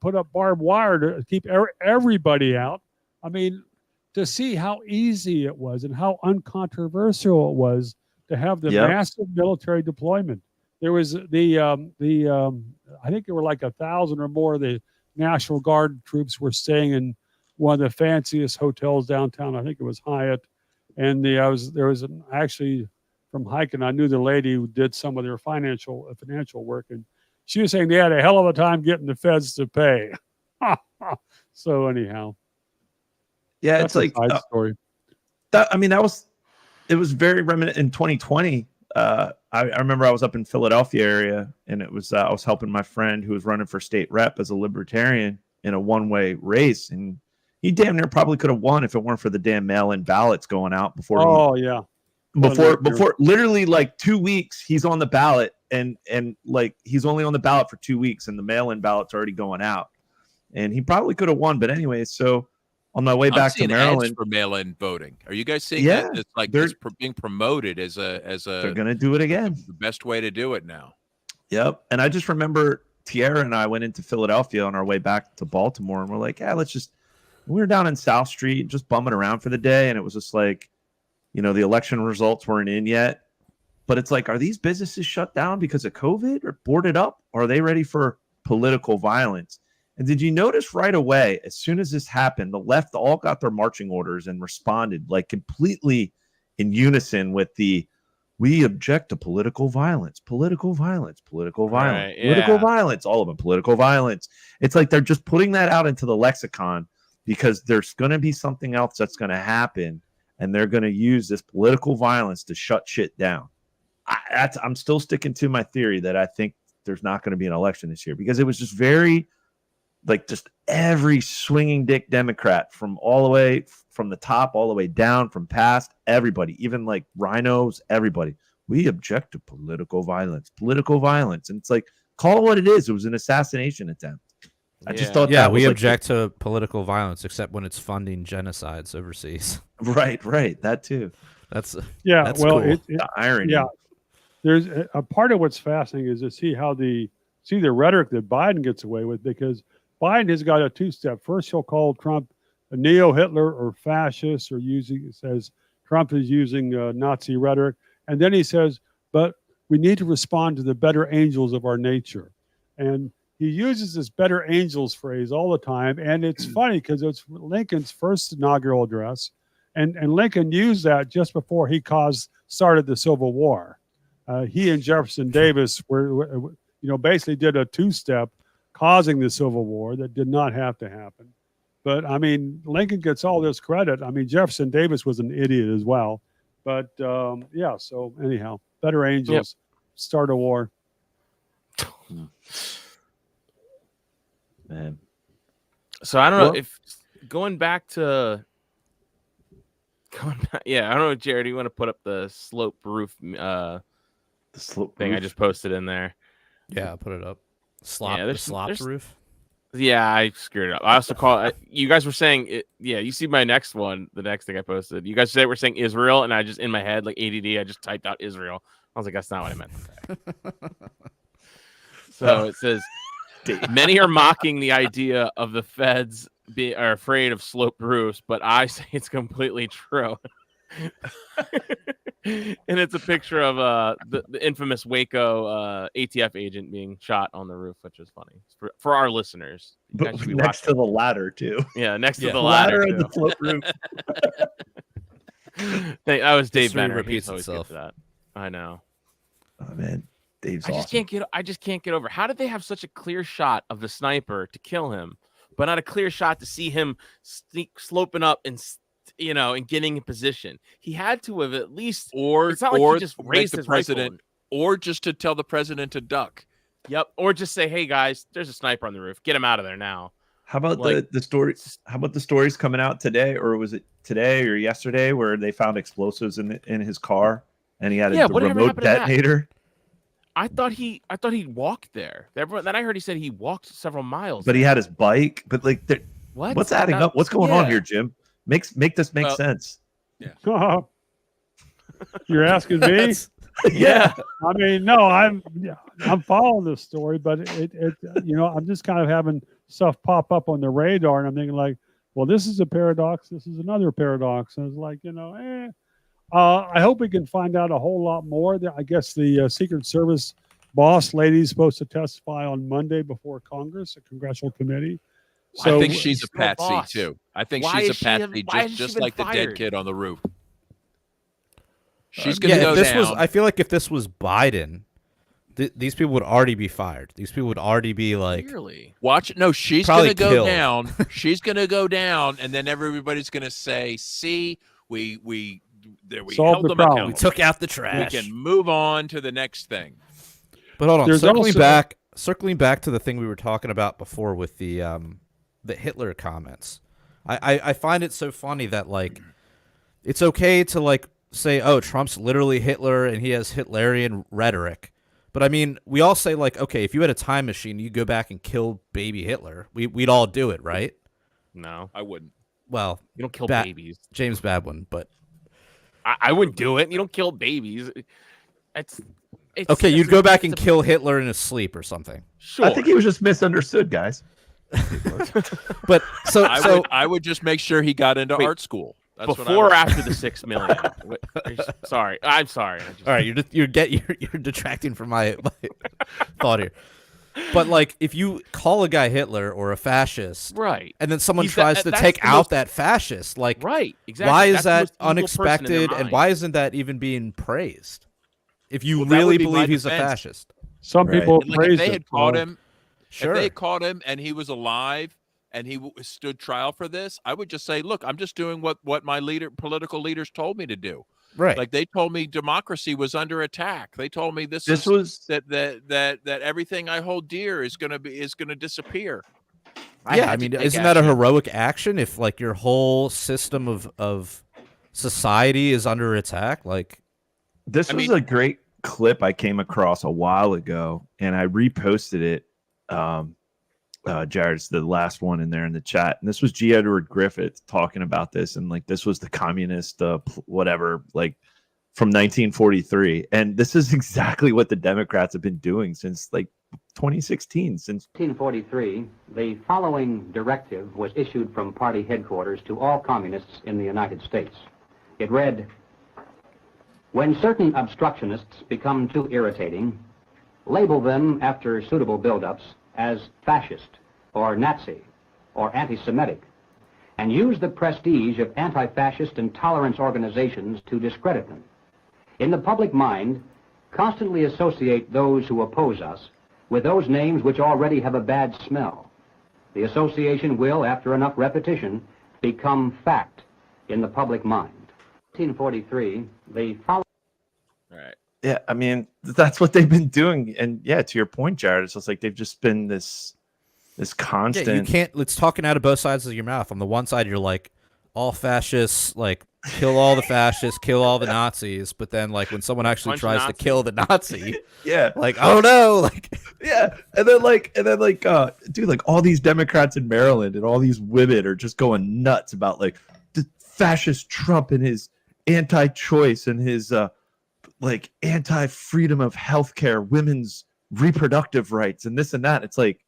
Speaker 4: put up barbed wire to keep everybody out. I mean, to see how easy it was and how uncontroversial it was to have the massive military deployment. There was I think there were like 1,000 or more of the National Guard troops were staying in one of the fanciest hotels downtown. I think it was Hyatt. And actually from hiking, I knew the lady who did some of their financial work, and she was saying they had a hell of a time getting the feds to pay. So anyhow,
Speaker 2: it's like
Speaker 4: story.
Speaker 2: It was very reminiscent in 2020. I remember I was up in Philadelphia area, and it was I was helping my friend who was running for state rep as a libertarian in a one-way race, and he damn near probably could have won if it weren't for the damn mail-in ballots going out before. Before literally like 2 weeks, he's on the ballot, and like he's only on the ballot for 2 weeks, and the mail-in ballot's already going out, and he probably could have won. But anyway, so on my way
Speaker 5: I'm
Speaker 2: back to
Speaker 5: seeing ads
Speaker 2: Maryland.
Speaker 5: for mail-in voting. Are you guys seeing
Speaker 2: Yeah,
Speaker 5: that? It's like
Speaker 2: they're-
Speaker 5: it's being promoted as a
Speaker 2: They're gonna do it again.
Speaker 5: the best way to do it now.
Speaker 2: Yep. And I just remember Tierra and I went into Philadelphia on our way back to Baltimore, and we're like, yeah, we were down in South Street just bumming around for the day, and it was just like, the election results weren't in yet. But it's like, are these businesses shut down because of COVID or boarded up? Or are they ready for political violence? And did you notice right away, as soon as this happened, the left all got their marching orders and responded like completely in unison with we object to political violence, political violence, political violence,
Speaker 3: Right,
Speaker 2: political
Speaker 3: yeah.
Speaker 2: violence, all of them, political violence. It's like they're just putting that out into the lexicon because there's going to be something else that's going to happen, and they're going to use this political violence to shut shit down. I'm still sticking to my theory that I think there's not going to be an election this year because it was just very, just every swinging dick Democrat from all the way from the top, all the way down, from past, everybody, even like rhinos, everybody. We object to political violence. And it's like, call it what it is. It was an assassination attempt. I just thought
Speaker 1: Yeah,
Speaker 2: that
Speaker 1: we
Speaker 2: was
Speaker 1: object to political violence, except when it's funding genocides overseas.
Speaker 2: Right. That too.
Speaker 1: That's
Speaker 2: cool.
Speaker 1: cool.
Speaker 2: The irony.
Speaker 4: Yeah, there's a part of what's fascinating is to see how the rhetoric that Biden gets away with, because Biden has got a two-step. First, he'll call Trump a neo-Hitler or fascist, or says Trump is using Nazi rhetoric, and then he says, "But we need to respond to the better angels of our nature," and he uses this "better angels" phrase all the time, and it's funny because it's Lincoln's first inaugural address, and Lincoln used that just before he started the Civil War. He and Jefferson Davis were basically did a two-step, causing the Civil War that did not have to happen. But I mean, Lincoln gets all this credit. I mean, Jefferson Davis was an idiot as well. But so anyhow, better angels, start a war.
Speaker 2: Man.
Speaker 3: So I don't know if going back, I don't know, Jared, do you want to put up the slope roof
Speaker 2: The slope
Speaker 3: thing
Speaker 2: roof.
Speaker 3: I just posted in there?
Speaker 1: Yeah, put it up.
Speaker 3: there's-
Speaker 1: Roof.
Speaker 3: Yeah, I screwed it up. I also call you guys were saying it. Yeah, you see my next one, the next thing I posted. You guys were saying Israel, and I just in my head, like ADD, I just typed out Israel. I was like, that's not what I meant to say. So it says, many are mocking the idea of the feds are afraid of sloped roofs, but I say it's completely true. And it's a picture of the infamous Waco ATF agent being shot on the roof, which is funny for our listeners. You guys
Speaker 2: But
Speaker 3: should be
Speaker 2: next to
Speaker 3: watching.
Speaker 2: the ladder too.
Speaker 3: Yeah, next to
Speaker 1: Yeah.
Speaker 3: the ladder.
Speaker 2: and
Speaker 3: too.
Speaker 2: the float roof.
Speaker 3: That was Dave
Speaker 1: History
Speaker 3: Benner.
Speaker 1: repeats
Speaker 3: He's always good
Speaker 1: itself.
Speaker 3: for that. I know.
Speaker 2: Oh man, Dave's
Speaker 3: I
Speaker 2: awesome.
Speaker 3: just can't get over. How did they have such a clear shot of the sniper to kill him, but not a clear shot to see him sloping up and and getting in position? He had to have at least,
Speaker 5: Or
Speaker 3: it's not like he just
Speaker 5: make
Speaker 3: raised
Speaker 5: the
Speaker 3: his
Speaker 5: president,
Speaker 3: rifle.
Speaker 5: or just to tell the president to duck.
Speaker 3: Yep. Or just say, hey guys, there's a sniper on the roof. Get him out of there now.
Speaker 2: How about
Speaker 3: Like-
Speaker 2: the story? How about the stories coming out today, or was it today or yesterday, where they found explosives in his car and he had a
Speaker 3: whatever
Speaker 2: remote
Speaker 3: happened to that?
Speaker 2: detonator?
Speaker 3: I thought he walked there. Then I heard he said he walked several miles.
Speaker 2: But he had his bike. But like,
Speaker 3: What?
Speaker 2: what's adding
Speaker 3: That-
Speaker 2: up? What's going on
Speaker 3: yeah.
Speaker 2: here, Jim? Make this make
Speaker 5: Well,
Speaker 2: sense.
Speaker 4: You're asking me?
Speaker 3: Yeah.
Speaker 4: I mean, no, I'm following this story, but it I'm just kind of having stuff pop up on the radar, and I'm thinking like, well, this is a paradox. This is another paradox, and it's like, I hope we can find out a whole lot more. I guess the Secret Service boss lady is supposed to testify on Monday before Congress, a congressional committee.
Speaker 5: I think she's a
Speaker 3: still a
Speaker 5: patsy
Speaker 3: boss.
Speaker 5: too. I think
Speaker 3: Why
Speaker 5: she's
Speaker 3: is
Speaker 5: a
Speaker 3: she
Speaker 5: patsy,
Speaker 3: why hasn't she
Speaker 5: just
Speaker 3: been
Speaker 5: like the dead
Speaker 3: fired?
Speaker 5: kid on the roof. She's gonna
Speaker 1: Yeah,
Speaker 5: go
Speaker 1: if this
Speaker 5: down.
Speaker 1: was, I feel like if this was Biden, these people would already be fired. These people would already be like,
Speaker 3: Clearly.
Speaker 5: Watch. No, she's
Speaker 1: Probably
Speaker 5: gonna go
Speaker 1: killed.
Speaker 5: down. She's gonna go down, and then everybody's gonna say, "See, we
Speaker 4: Solved
Speaker 5: held
Speaker 4: the
Speaker 5: them
Speaker 4: problem.
Speaker 1: we
Speaker 5: accountable.
Speaker 1: took out the
Speaker 5: We
Speaker 1: trash.
Speaker 5: can move on to the next thing."
Speaker 1: But hold on,
Speaker 4: There's
Speaker 1: circling
Speaker 4: also-
Speaker 1: back to the thing we were talking about before with the Hitler comments. I find it so funny that like it's okay to like say, oh, Trump's literally Hitler and he has Hitlerian rhetoric. But I mean, we all say like, okay, if you had a time machine, you go back and kill baby Hitler. We'd all do it, right?
Speaker 3: No.
Speaker 5: I wouldn't.
Speaker 1: well,
Speaker 3: You don't kill babies.
Speaker 1: James Badwin, but
Speaker 3: I wouldn't do it. You don't kill babies. It's
Speaker 1: okay. You'd go back and kill Hitler in his sleep or something.
Speaker 3: Sure.
Speaker 2: I think he was just misunderstood, guys.
Speaker 1: But
Speaker 5: I would just make sure he got into art school. That's
Speaker 3: before or after the 6 million. Sorry, I'm sorry.
Speaker 1: All right, you're detracting from my thought here. But like, if you call a guy Hitler or a fascist,
Speaker 3: right,
Speaker 1: and then someone tries to take out that fascist, like,
Speaker 3: right, exactly.
Speaker 1: Why is that unexpected, and why isn't that even being praised? If you really believe he's a fascist,
Speaker 4: some people praise
Speaker 5: if they had caught him.
Speaker 1: Sure.
Speaker 5: If they caught him and he was alive and he stood trial for this, I would just say, look, I'm just doing what my political leaders told me to do.
Speaker 1: Right.
Speaker 5: Like they told me democracy was under attack. They told me that everything I hold dear is going to disappear.
Speaker 1: Yeah, I mean, isn't that a heroic action if like your whole system of society is under attack? Like,
Speaker 2: this was a great clip I came across a while ago, and I reposted it. Jared's the last one in there in the chat, and this was G. Edward Griffith talking about this, and like this was the communist whatever, like from 1943, and this is exactly what the Democrats have been doing since like 2016. Since
Speaker 10: 1943, the following directive was issued from party headquarters to all communists in the United States. It read, "When certain obstructionists become too irritating, label them after suitable buildups as fascist or Nazi or anti-Semitic, and use the prestige of anti-fascist and tolerance organizations to discredit them. In the public mind, constantly associate those who oppose us with those names which already have a bad smell. The association will, after enough repetition, become fact in the public mind." 1943, the following...
Speaker 5: Right.
Speaker 2: Yeah, I mean, that's what they've been doing. And yeah, to your point, Jared, it's just like they've just been this constant.
Speaker 1: Yeah, you can't. It's talking out of both sides of your mouth. On the one side, you're like, all fascists, like, kill all the fascists, kill all the Nazis. But then, like, when someone actually tries to kill the Nazi,
Speaker 2: yeah,
Speaker 1: like, oh no, like,
Speaker 2: yeah, and then dude, like all these Democrats in Maryland and all these women are just going nuts about like the fascist Trump and his anti-choice and his like anti-freedom of healthcare, women's reproductive rights, and this and that. It's like,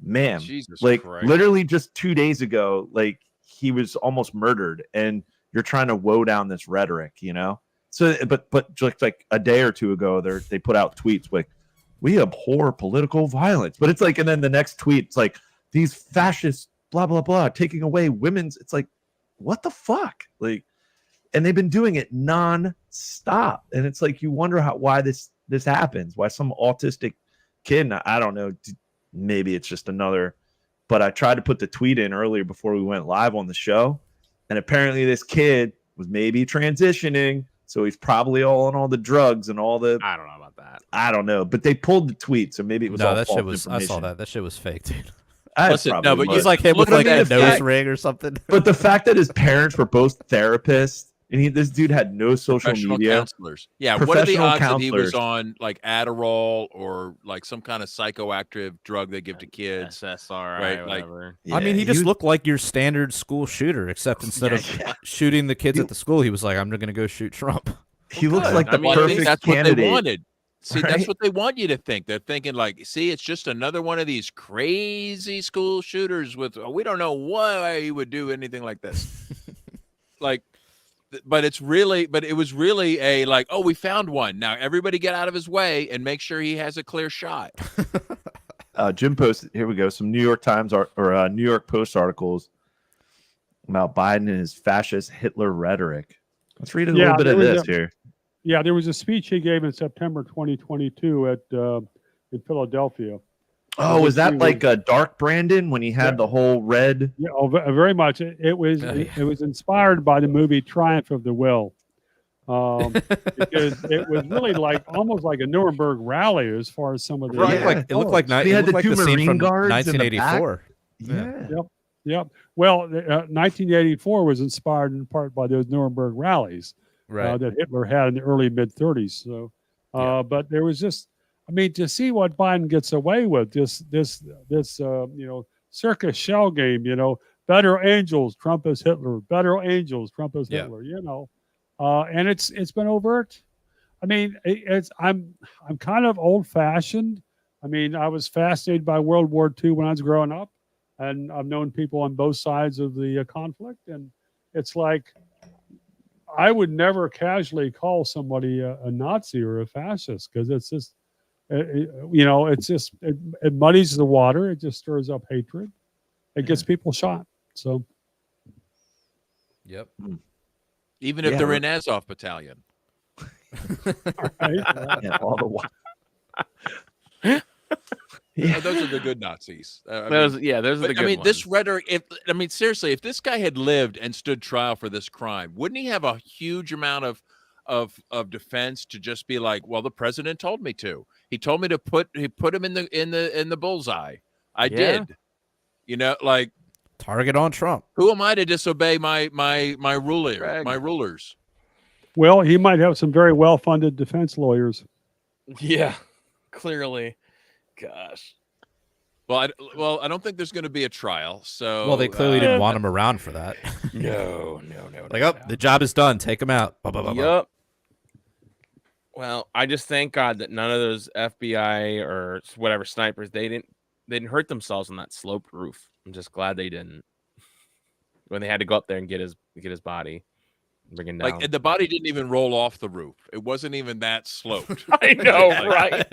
Speaker 2: man,
Speaker 5: Jesus
Speaker 2: like
Speaker 5: Christ.
Speaker 2: literally just 2 days ago, like he was almost murdered, and you're trying to woe down this rhetoric, you know? So, but just like a day or two ago, they put out tweets like, "We abhor political violence," but it's like, and then the next tweet, it's like, "These fascists, blah blah blah, taking away women's." It's like, what the fuck, like. And they've been doing it non-stop. And it's like, you wonder why this happens, why some autistic kid, I don't know, maybe it's just another, but I tried to put the tweet in earlier before we went live on the show. And apparently this kid was maybe transitioning. So he's probably all on all the drugs and all the,
Speaker 3: I don't know about that.
Speaker 2: I don't know, but they pulled the tweet. So maybe it was all
Speaker 1: that
Speaker 2: false
Speaker 1: shit was, I saw
Speaker 2: information.
Speaker 1: that shit was fake, dude.
Speaker 5: Listen, no, but
Speaker 1: He's like him with like a nose ring or something.
Speaker 2: But the fact that his parents were both therapists, and this dude had no social media.
Speaker 5: Counselors. Yeah, what are the odds that he was on like Adderall or like some kind of psychoactive drug they give to kids?
Speaker 3: SSRI,
Speaker 5: right?
Speaker 3: or whatever.
Speaker 1: I mean, he just looked like your standard school shooter, except instead of shooting the kids at the school, he was like, "I'm going to go shoot Trump."
Speaker 2: He looks like the
Speaker 5: I
Speaker 2: perfect
Speaker 5: think that's
Speaker 2: candidate.
Speaker 5: what they wanted. See,
Speaker 2: right?
Speaker 5: that's what they want you to think. They're thinking like, see, it's just another one of these crazy school shooters with, we don't know why he would do anything like this. Like, but it was really a like, oh, we found one. Now everybody get out of his way and make sure he has a clear shot.
Speaker 2: Jim posted, here we go, some New York Times or New York Post articles about Biden and his fascist Hitler rhetoric. Let's read a little bit of this here.
Speaker 4: Yeah, there was a speech he gave in September 2022 in Philadelphia.
Speaker 2: Oh, was that like Dark Brandon when he had the whole red?
Speaker 4: Yeah, very much. It was inspired by the movie Triumph of the Will, because it was really like almost like a Nuremberg rally as far as some of the.
Speaker 1: It looked like the scene from 1984.
Speaker 2: Yeah.
Speaker 4: Yep. Well, 1984 was inspired in part by those Nuremberg rallies that Hitler had in the early mid-30s. So, but there was just. I mean, to see what Biden gets away with, this circus shell game, better angels, Trump is Hitler. Better angels, Trump is
Speaker 1: Yeah.
Speaker 4: Hitler. And it's been overt. I mean, I'm kind of old fashioned. I mean, I was fascinated by World War II when I was growing up, and I've known people on both sides of the conflict, and it's like I would never casually call somebody a Nazi or a fascist because it's just, it muddies the water. It just stirs up hatred. It gets people shot. So,
Speaker 1: Yep.
Speaker 5: Even if they're in Azov Battalion.
Speaker 4: right?
Speaker 2: Yeah, all the while.
Speaker 5: Those are the good Nazis.
Speaker 3: Those are the good ones.
Speaker 5: This rhetoric. Seriously, if this guy had lived and stood trial for this crime, wouldn't he have a huge amount of defense to just be like, well, the president told me to. He told me to put him in the bullseye. I did. Like
Speaker 1: Target on Trump.
Speaker 5: who am I to disobey my rulers?
Speaker 4: Well, he might have some very well-funded defense lawyers.
Speaker 3: Yeah, clearly. Gosh.
Speaker 5: Well, I don't think there's going to be a trial. So
Speaker 1: Well, they clearly didn't want him around for that.
Speaker 3: No.
Speaker 1: Like, the job is done. Take him out. Blah, blah, blah, blah.
Speaker 3: Yep. Well, I just thank God that none of those FBI or whatever snipers they didn't hurt themselves on that sloped roof. I'm just glad they didn't. When they had to go up there and get his body, bring him down.
Speaker 5: Like, and the body didn't even roll off the roof. It wasn't even that sloped.
Speaker 3: I know, right?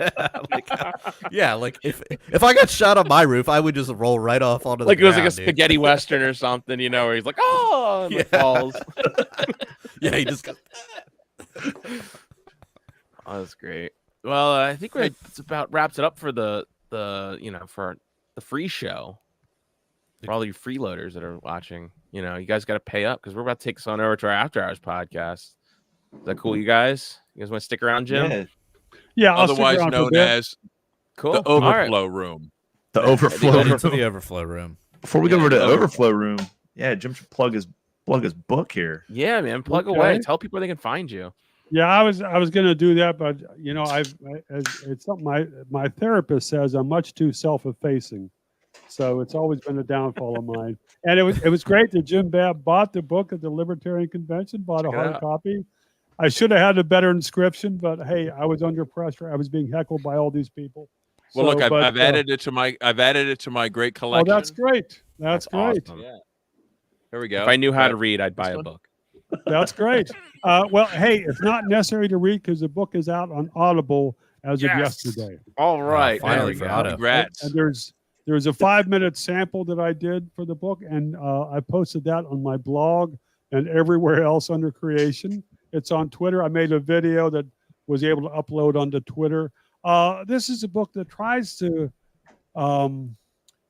Speaker 1: Like if I got shot on my roof, I would just roll right off onto the
Speaker 3: Like it was
Speaker 1: ground,
Speaker 3: like a spaghetti western or something, where he's like, oh, and falls.
Speaker 1: Yeah, he just got.
Speaker 3: Oh, that's great. Well, I think it's about wraps it up for the for the free show. For all you freeloaders that are watching, you guys got to pay up because we're about to take this on over to our After Hours podcast. Is that cool, you guys? You guys want to stick around, Jim?
Speaker 4: Yeah, I'll
Speaker 5: Otherwise
Speaker 4: stick around for a
Speaker 5: known
Speaker 4: bit.
Speaker 5: as
Speaker 3: Cool.
Speaker 5: the overflow room.
Speaker 2: The overflow
Speaker 1: Go
Speaker 2: room.
Speaker 1: into the overflow room.
Speaker 2: Before we go over to the overflow room, Jim should plug his book here.
Speaker 3: Yeah, man. Plug
Speaker 4: Okay.
Speaker 3: away. Tell people where they can find you.
Speaker 4: Yeah, I was going to do that, but it's something my therapist says I'm much too self-effacing, so it's always been a downfall of mine. And it was great that Jim Babb bought the book at the Libertarian Convention, bought a hard copy. I should have had a better inscription, but hey, I was under pressure. I was being heckled by all these people.
Speaker 5: Well, look, I've added it to my great collection.
Speaker 4: Oh, that's great. That's great.
Speaker 3: Awesome.
Speaker 5: Yeah. There we go.
Speaker 3: If I knew how to read, I'd buy a book.
Speaker 4: That's great. Well, hey, it's not necessary to read because the book is out on Audible as of yesterday.
Speaker 3: All right.
Speaker 1: Finally,
Speaker 3: there we
Speaker 1: for Auto.
Speaker 3: go.
Speaker 5: Congrats.
Speaker 4: And there's a 5-minute sample that I did for the book, and I posted that on my blog and everywhere else under creation. It's on Twitter. I made a video that was able to upload onto Twitter. This is a book that tries to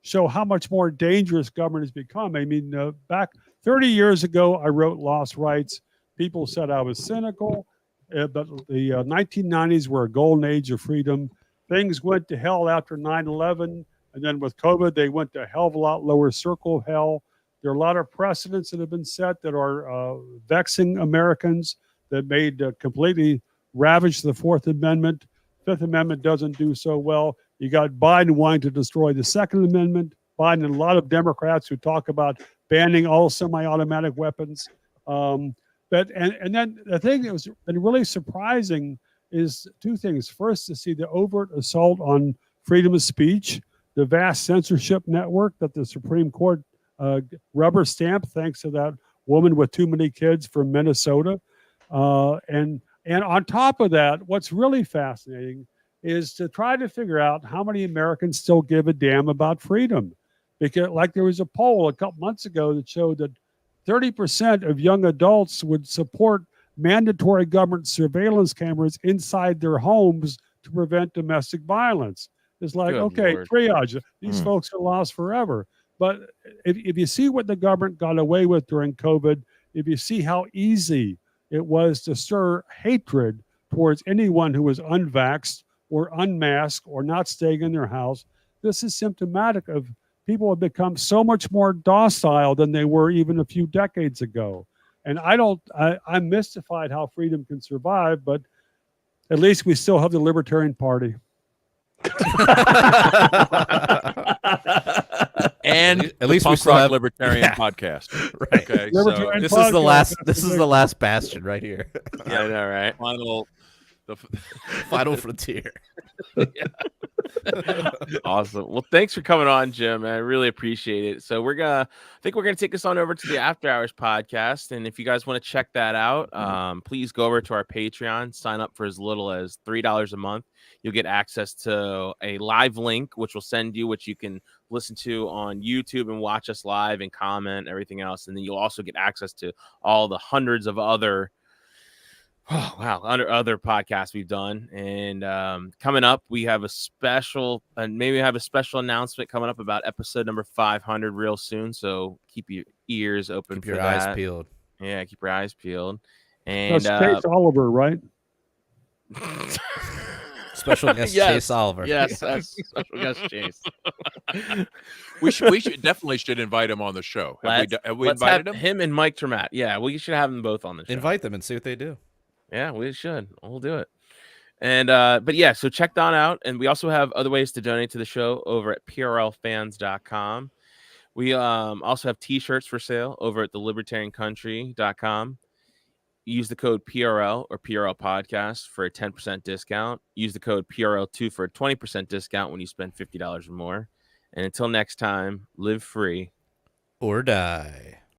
Speaker 4: show how much more dangerous government has become. I mean, back 30 years ago, I wrote Lost Rights. People said I was cynical, but the 1990s were a golden age of freedom. Things went to hell after 9/11, and then with COVID, they went to a hell of a lot lower circle of hell. There are a lot of precedents that have been set that are vexing Americans that made completely ravage the Fourth Amendment. Fifth Amendment doesn't do so well. You got Biden wanting to destroy the Second Amendment. Biden and a lot of Democrats who talk about banning all semi-automatic weapons. And then the thing that was been really surprising is two things. First, to see the overt assault on freedom of speech, the vast censorship network that the Supreme Court rubber stamped thanks to that woman with too many kids from Minnesota. And on top of that, what's really fascinating is to try to figure out how many Americans still give a damn about freedom. Because like there was a poll a couple months ago that showed that 30% of young adults would support mandatory government surveillance cameras inside their homes to prevent domestic violence. It's like,
Speaker 3: Good
Speaker 4: okay,
Speaker 3: Lord.
Speaker 4: triage. These folks are lost forever. But if you see what the government got away with during COVID, if you see how easy it was to stir hatred towards anyone who was unvaxxed or unmasked or not staying in their house, this is symptomatic of people have become so much more docile than they were even a few decades ago. And I'm mystified how freedom can survive, but at least we still have the Libertarian Party.
Speaker 5: and
Speaker 1: At least we
Speaker 5: Punk
Speaker 1: still
Speaker 5: Rock
Speaker 1: have
Speaker 5: Libertarian Podcast.
Speaker 1: Right.
Speaker 5: Okay,
Speaker 4: Libertarian
Speaker 1: This is the
Speaker 4: podcast,
Speaker 1: last.
Speaker 4: that's
Speaker 1: This is
Speaker 4: big
Speaker 1: the
Speaker 4: one.
Speaker 1: last bastion right here.
Speaker 3: I know, right?
Speaker 5: final. The,
Speaker 1: Final frontier.
Speaker 3: Awesome. Well, thanks for coming on, Jim. I really appreciate it. So I think we're gonna take this on over to the After Hours podcast, and if you guys want to check that out, please go over to our Patreon. Sign up for as little as $3 a month. You'll get access to a live link, which will send you, which you can listen to on YouTube and watch us live and comment, everything else, and then you'll also get access to all the hundreds of other. Oh, wow. Other podcasts we've done. And coming up, we have a special, and maybe have a special announcement coming up about episode number 500 real soon. So keep your ears open
Speaker 1: Keep
Speaker 3: for
Speaker 1: your
Speaker 3: that.
Speaker 1: eyes peeled.
Speaker 3: Yeah, keep your eyes peeled. And
Speaker 4: That's Chase Oliver, right?
Speaker 1: Special guest
Speaker 3: Yes.
Speaker 1: Chase Oliver.
Speaker 3: Yes, that's special guest Chase.
Speaker 5: we should definitely invite him on the show. Have we
Speaker 3: Let's
Speaker 5: invited
Speaker 3: have
Speaker 5: him?
Speaker 3: and Mike Tremat. Yeah, we should have them both on the show.
Speaker 1: Invite them and see what they do.
Speaker 3: Yeah, we should. We'll do it. And but yeah, so check Don out. And we also have other ways to donate to the show over at PRLfans.com. We also have t-shirts for sale over at thelibertariancountry.com. Use the code PRL or PRL Podcast for a 10% discount. Use the code PRL2 for a 20% discount when you spend $50 or more. And until next time, live free
Speaker 1: Or die.